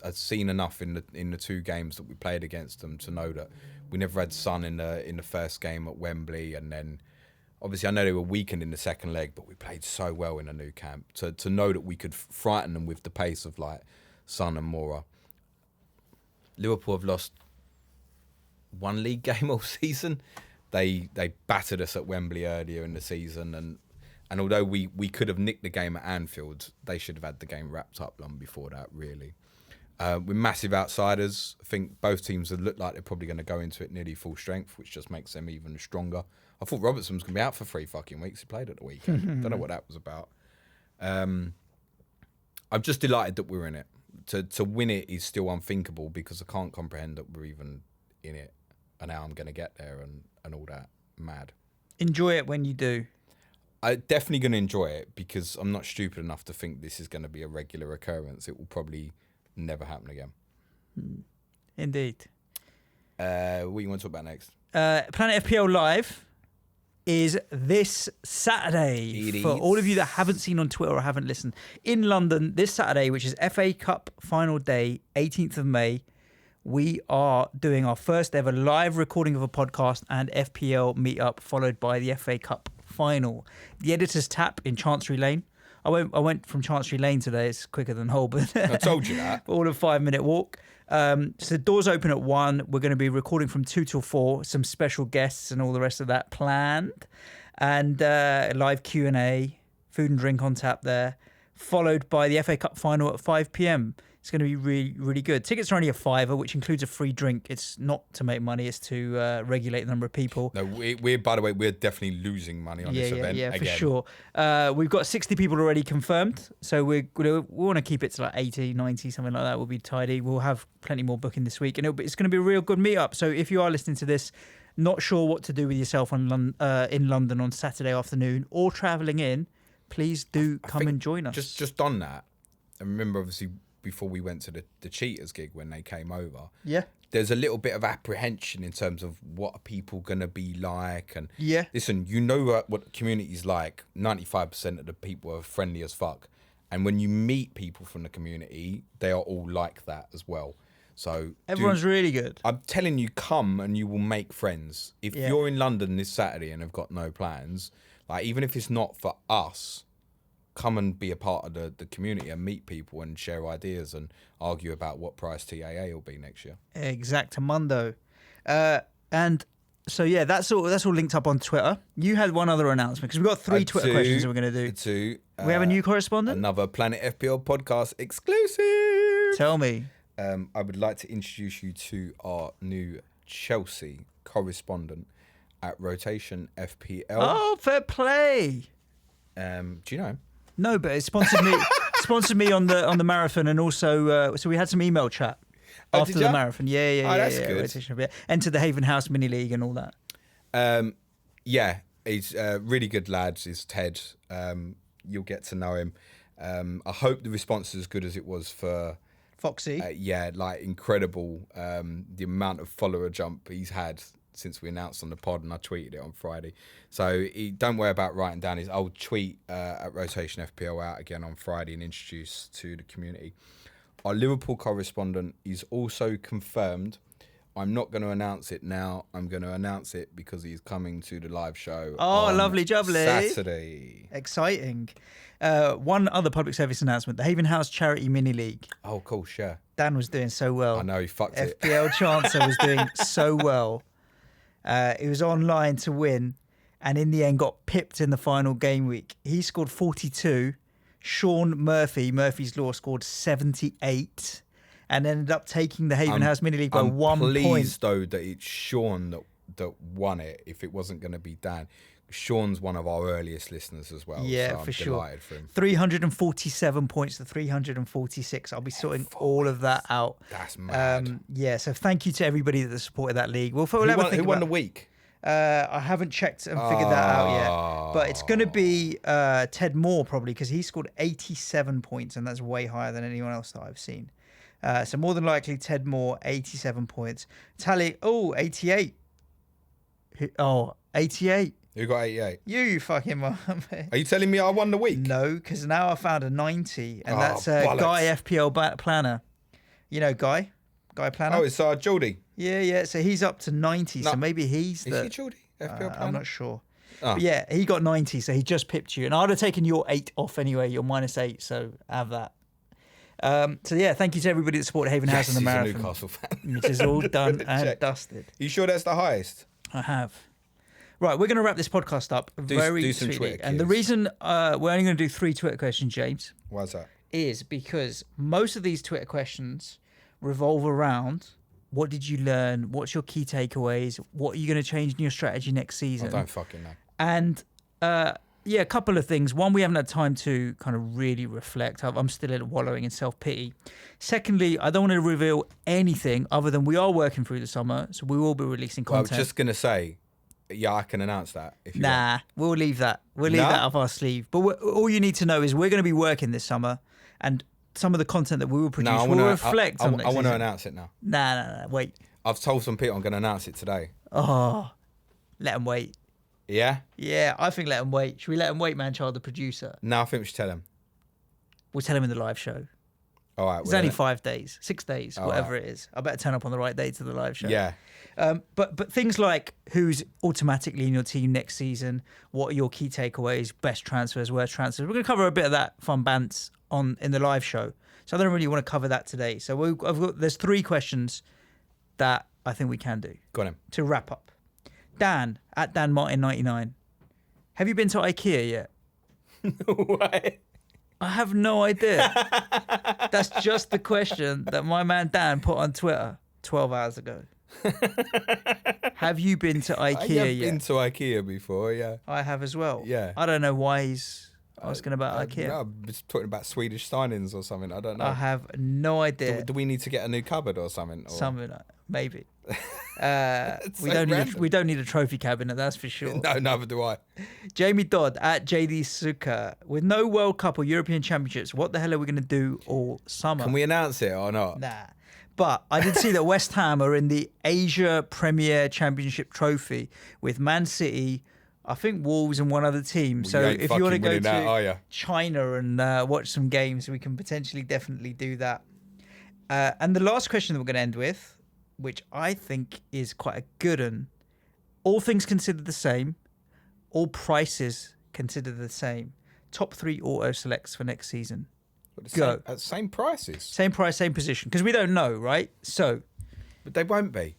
Speaker 1: I'd seen enough in the 2 games that we played against them to know that we never had Son in the first game at Wembley, and then obviously I know they were weakened in the second leg, but we played so well in the new camp to know that we could frighten them with the pace of like Son and Moura. Liverpool have lost 1 league game all season. They battered us at Wembley earlier in the season, and although we could have nicked the game at Anfield, they should have had the game wrapped up long before that, really. We're massive outsiders. I think both teams have looked like they're probably going to go into it nearly full strength, which just makes them even stronger. I thought Robertson was going to be out for 3 fucking weeks. He played at the weekend. Don't know what that was about. I'm just delighted that we're in it. To win it is still unthinkable because I can't comprehend that we're even in it and how I'm going to get there and all that. Mad.
Speaker 4: Enjoy it when you do.
Speaker 1: I'm definitely going to enjoy it because I'm not stupid enough to think this is going to be a regular occurrence. It will probably never happen again.
Speaker 4: Indeed.
Speaker 1: What do you want to talk about next?
Speaker 4: Planet FPL Live is this Saturday.
Speaker 1: It
Speaker 4: For
Speaker 1: is.
Speaker 4: all of you that haven't seen on Twitter or haven't listened, in London this Saturday, which is FA Cup final day, 18th of May, we are doing our first ever live recording of a podcast and FPL meetup, followed by the FA Cup final. The Editor's Tap in Chancery Lane. I went from Chancery Lane today. It's quicker than Holborn.
Speaker 1: I told you that.
Speaker 4: All a 5-minute walk. So the doors open at 1. We're going to be recording from 2 till 4. Some special guests and all the rest of that planned, and live Q&A, food and drink on tap there, followed by the FA Cup final at 5 p.m. It's going to be really, really good. Tickets are only a £5, which includes a free drink. It's not to make money; it's to regulate the number of people.
Speaker 1: No, we're by the way, we're definitely losing money on this event.
Speaker 4: Yeah, for
Speaker 1: again.
Speaker 4: sure. We've got 60 people already confirmed, so we want to keep it to like 80, 90, something like that. We'll be tidy. We'll have plenty more booking this week, and it's going to be a real good meetup. So if you are listening to this, not sure what to do with yourself in London on Saturday afternoon or travelling in, please do come and join us.
Speaker 1: Just on that, I remember obviously before we went to the Cheaters gig when they came over.
Speaker 4: Yeah.
Speaker 1: There's a little bit of apprehension in terms of what are people going to be like. And
Speaker 4: Yeah.
Speaker 1: listen, you know what the community's like. 95% of the people are friendly as fuck. And when you meet people from the community, they are all like that as well. So
Speaker 4: Everyone's really good.
Speaker 1: I'm telling you, come and you will make friends. If you're in London this Saturday and have got no plans, like even if it's not for us, come and be a part of the community and meet people and share ideas and argue about what price TAA will be next year.
Speaker 4: Exactamundo. And so, yeah, that's all linked up on Twitter. You had one other announcement because we've got 3 Twitter questions that we're going to do. We have a new correspondent?
Speaker 1: Another Planet FPL podcast exclusive.
Speaker 4: Tell me.
Speaker 1: I would like to introduce you to our new Chelsea correspondent at Rotation FPL.
Speaker 4: Oh, fair play.
Speaker 1: Do you know him?
Speaker 4: No, but it sponsored me on the marathon, and also so we had some email chat after
Speaker 1: did
Speaker 4: the
Speaker 1: ya?
Speaker 4: marathon. Yeah.
Speaker 1: That's good.
Speaker 4: Rotation FPL. Entered the Haven House mini league and all that.
Speaker 1: Yeah, he's really good lads. Is Ted. You'll get to know him. I hope the response is as good as it was for
Speaker 4: Foxy.
Speaker 1: yeah, like incredible. The amount of follower jump he's had since we announced on the pod, and I tweeted it on Friday. So don't worry about writing down his. I'll tweet at Rotation FPL out again on Friday and introduce to the community. Our Liverpool correspondent is also confirmed. I'm not going to announce it now. I'm going to announce it because he's coming to the live show.
Speaker 4: Oh,
Speaker 1: on
Speaker 4: lovely jubbly.
Speaker 1: Saturday.
Speaker 4: Exciting. One other public service announcement: the Haven House Charity Mini League.
Speaker 1: Oh, cool, sure.
Speaker 4: Dan was doing so well.
Speaker 1: I know, he fucked it.
Speaker 4: FPL Chancer was doing so well. He was online to win, and in the end got pipped in the final game week. He scored 42. Sean Murphy's Law, scored 78, and ended up taking the Haven House Mini League by 1 point.
Speaker 1: I'm pleased, though, that it's Sean that won it if it wasn't going to be Dan. Sean's one of our earliest listeners as well.
Speaker 4: Yeah,
Speaker 1: so I'm
Speaker 4: for sure.
Speaker 1: delighted for him.
Speaker 4: 347 points to 346. I'll be sorting all of that out.
Speaker 1: That's mad.
Speaker 4: Yeah, so thank you to everybody that supported that league. We'll
Speaker 1: Who
Speaker 4: have a
Speaker 1: won,
Speaker 4: think
Speaker 1: who won
Speaker 4: about-
Speaker 1: the week?
Speaker 4: I haven't checked and figured that out yet. But it's going to be Ted Moore probably because he scored 87 points and that's way higher than anyone else that I've seen. So more than likely Ted Moore, 87 points. Tally, 88. 88.
Speaker 1: Who got 88?
Speaker 4: You fucking mum.
Speaker 1: Are you telling me I won the week?
Speaker 4: No, because now I found a 90 and
Speaker 1: Oh,
Speaker 4: that's
Speaker 1: bollocks.
Speaker 4: Guy FPL Planner. You know Guy? Guy Planner?
Speaker 1: Oh, it's Geordie.
Speaker 4: Yeah. So he's up to 90.
Speaker 1: No.
Speaker 4: So maybe he's
Speaker 1: Is
Speaker 4: the...
Speaker 1: he Geordie? FPL
Speaker 4: I'm
Speaker 1: planner?
Speaker 4: not sure.
Speaker 1: Oh.
Speaker 4: But yeah, he got 90, so he just pipped you. And I'd have taken your 8 off anyway, your -8, so have that. So yeah, thank you to everybody that supported Haven House
Speaker 1: Yes,
Speaker 4: in the
Speaker 1: he's a
Speaker 4: marathon.
Speaker 1: Newcastle fan.
Speaker 4: Which is all done and
Speaker 1: Check.
Speaker 4: dusted.
Speaker 1: You sure that's the highest?
Speaker 4: I have. Right, we're going to wrap this podcast up very
Speaker 1: do some
Speaker 4: sweetly.
Speaker 1: Twitter
Speaker 4: And the
Speaker 1: cues.
Speaker 4: reason we're only going to do 3 Twitter questions, James,
Speaker 1: Why's that?
Speaker 4: is because most of these Twitter questions revolve around what did you learn, what's your key takeaways, what are you going to change in your strategy next season.
Speaker 1: I don't fucking know.
Speaker 4: And yeah, a couple of things. One, we haven't had time to kind of really reflect. I'm still wallowing in self-pity. Secondly, I don't want to reveal anything other than we are working through the summer, so we will be releasing
Speaker 1: Well, I
Speaker 4: content.
Speaker 1: was just going to say, yeah, I can announce that. If you want.
Speaker 4: Nah, we'll leave that. We'll leave
Speaker 1: Nah?
Speaker 4: that up our sleeve. But all you need to know is we're going to be working this summer, and some of the content that we will produce
Speaker 1: No,
Speaker 4: will reflect on
Speaker 1: I
Speaker 4: next
Speaker 1: want to
Speaker 4: season.
Speaker 1: announce it now.
Speaker 4: Nah, wait.
Speaker 1: I've told some people I'm going to announce it today.
Speaker 4: Oh, let them wait.
Speaker 1: Yeah?
Speaker 4: Yeah, I think let them wait. Should we let them wait, Manchild, the producer?
Speaker 1: No, I think we should tell them.
Speaker 4: We'll tell him in the live show.
Speaker 1: All right.
Speaker 4: It's
Speaker 1: well,
Speaker 4: only
Speaker 1: then-
Speaker 4: 5 days, 6 days, whatever it is. I better turn up on the right day to the live show.
Speaker 1: Yeah.
Speaker 4: But things like who's automatically in your team next season, what are your key takeaways, best transfers, worst transfers. We're going to cover a bit of that fun bants in the live show. So I don't really want to cover that today. So there's 3 questions that I think we can do
Speaker 1: Got him.
Speaker 4: to wrap up. Dan at Dan Martin 99. Have you been to IKEA yet?
Speaker 1: What?
Speaker 4: I have no idea. That's just the question that my man Dan put on Twitter 12 hours ago. Have you been to IKEA
Speaker 1: I have
Speaker 4: yet?
Speaker 1: been to IKEA before, yeah.
Speaker 4: I have as well.
Speaker 1: Yeah.
Speaker 4: I don't know why he's asking about IKEA.
Speaker 1: No, I'm just talking about Swedish signings or something. I don't know.
Speaker 4: I have no idea.
Speaker 1: Do we need to get a new cupboard or something? Or...
Speaker 4: Something maybe. we
Speaker 1: so
Speaker 4: don't need
Speaker 1: random.
Speaker 4: we don't need a trophy cabinet, that's for sure.
Speaker 1: No, neither do I.
Speaker 4: Jamie Dodd at JD Suka. With no World Cup or European Championships, what the hell are we going to do all summer?
Speaker 1: Can we announce it or not?
Speaker 4: Nah. But I did see that West Ham are in the Asia Premier Championship trophy with Man City, I think Wolves and one other team.
Speaker 1: Well,
Speaker 4: So
Speaker 1: you ain't
Speaker 4: if you want to
Speaker 1: fucking
Speaker 4: go
Speaker 1: winning that, are
Speaker 4: to
Speaker 1: ya?
Speaker 4: China and watch some games, we can potentially definitely do that. And the last question that we're going to end with, which I think is quite a good one, all things considered the same, all prices considered the same, top 3 auto selects for next season.
Speaker 1: But
Speaker 4: Go.
Speaker 1: At same prices.
Speaker 4: Same price, same position, because we don't know, right? So
Speaker 1: But they won't be.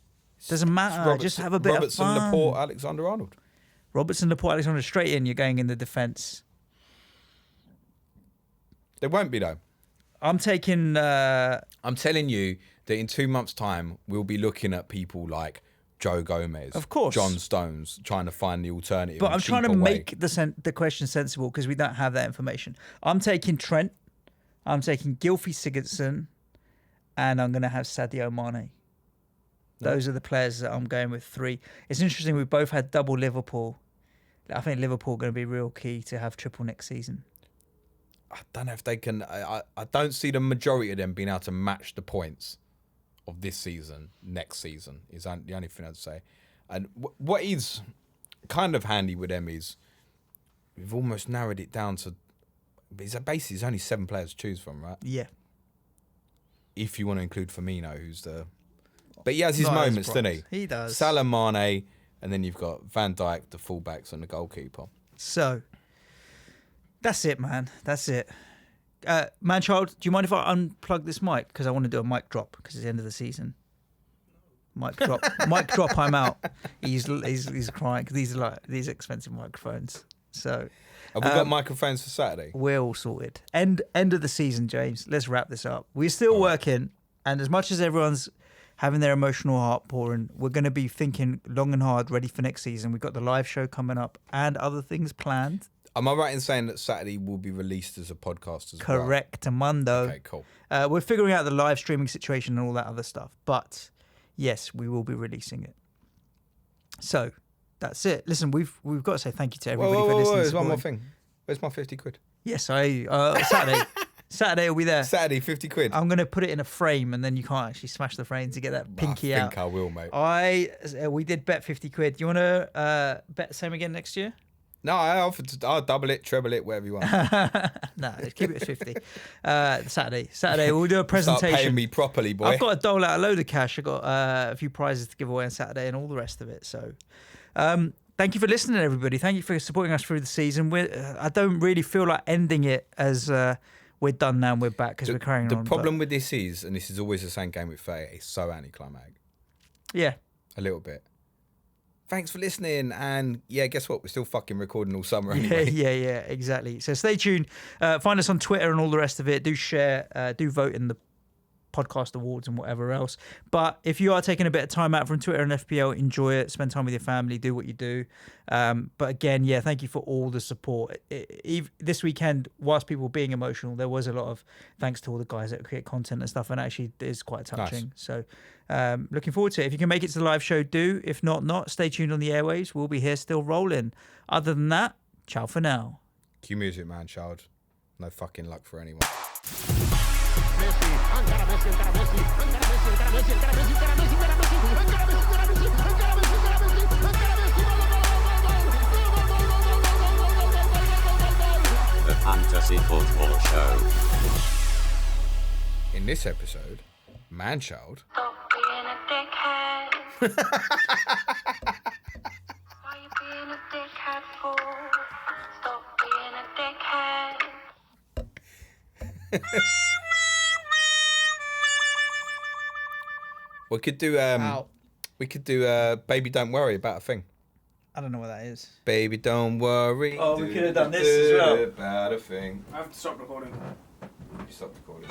Speaker 4: doesn't matter. Just have a bit
Speaker 1: Robertson,
Speaker 4: of fun.
Speaker 1: Laporte, Alexander-Arnold.
Speaker 4: Robertson, Laporte, Alexander, straight in. You're going in the defence.
Speaker 1: They won't be, though.
Speaker 4: I'm taking.
Speaker 1: I'm telling you that in 2 months' time, we'll be looking at people like Joe Gomez,
Speaker 4: Of course.
Speaker 1: John Stones, trying to find the alternative.
Speaker 4: But
Speaker 1: and
Speaker 4: I'm trying to
Speaker 1: cheaper way.
Speaker 4: make the question sensible because we don't have that information. I'm taking Trent. I'm taking Gylfi Sigurdsson, and I'm going to have Sadio Mane. Those are the players that I'm going with 3. It's interesting. We both had double Liverpool. I think Liverpool are going to be real key to have triple next season.
Speaker 1: I don't know if they can. I don't see the majority of them being able to match the points of this season, next season, is the only thing I'd say. And what is kind of handy with them is we've almost narrowed it down to. Basically, there's only 7 players to choose from, right?
Speaker 4: Yeah.
Speaker 1: If you want to include Firmino, who's the. But he has his
Speaker 4: Not as
Speaker 1: moments, doesn't he?
Speaker 4: He does.
Speaker 1: Salah, Mane, and then you've got Van Dijk, the fullbacks, and the goalkeeper.
Speaker 4: So that's it, man. That's it. Manchild, do you mind if I unplug this mic? Because I want to do a mic drop because it's the end of the season. Mic drop. Mic drop, I'm out. He's crying because these are like these expensive microphones. So
Speaker 1: Have we got microphones for Saturday?
Speaker 4: we're all sorted. End of the season, James. Let's wrap this up. We're still working, and as much as everyone's having their emotional heart pouring. We're going to be thinking long and hard, ready for next season. We've got the live show coming up and other things planned.
Speaker 1: Am I right in saying that Saturday will be released as a podcast as well?
Speaker 4: Correct, Mundo.
Speaker 1: Okay, cool.
Speaker 4: We're figuring out the live streaming situation and all that other stuff. But yes, we will be releasing it. So that's it. Listen, we've got to say thank you to everybody for listening.
Speaker 1: There's one more thing. Where's my 50 quid?
Speaker 4: Yes, Saturday will be there.
Speaker 1: Saturday, 50 quid.
Speaker 4: I'm going to put it in a frame and then you can't actually smash the frame to get that pinky out.
Speaker 1: I think I will, mate.
Speaker 4: We did bet 50 quid. Do you want to bet the same again next year?
Speaker 1: No, I offered to. I'll double it, treble it, whatever you want.
Speaker 4: No, let's keep it at 50. Saturday, we'll do a presentation.
Speaker 1: Start paying me properly, boy.
Speaker 4: I've got to dole out a load of cash. I've got a few prizes to give away on Saturday and all the rest of it. So, thank you for listening, everybody. Thank you for supporting us through the season. I don't really feel like ending it as we're done now and we're back because we're carrying on.
Speaker 1: The problem with this is, and this is always the same game with Faye, it's so anticlimactic.
Speaker 4: Yeah.
Speaker 1: A little bit. Thanks for listening, and yeah, guess what? We're still fucking recording all summer anyway.
Speaker 4: Yeah, exactly. So stay tuned. Find us on Twitter and all the rest of it. Do share, do vote in the podcast awards and whatever else. But if you are taking a bit of time out from Twitter and FPL, enjoy it. Spend time with your family. Do what you do. But again, yeah, thank you for all the support. This weekend, whilst people were being emotional, there was a lot of thanks to all the guys that create content and stuff, and actually it is quite touching. Nice. So looking forward to it. If you can make it to the live show, do. If not. Stay tuned on the airwaves. We'll be here still rolling. Other than that, ciao for now.
Speaker 1: Cue music, man, child. No fucking luck for anyone.
Speaker 3: The Fantasy Football Show.
Speaker 1: In this episode, man-child.
Speaker 5: Stop being a dickhead. Why you being a dickhead for? Stop being a dickhead.
Speaker 1: We could do Baby Don't Worry About a Thing.
Speaker 4: I don't know what that is.
Speaker 1: Baby don't worry.
Speaker 4: Oh, we could have done this as well.
Speaker 1: About a thing.
Speaker 6: I have to stop recording.
Speaker 1: You stopped recording.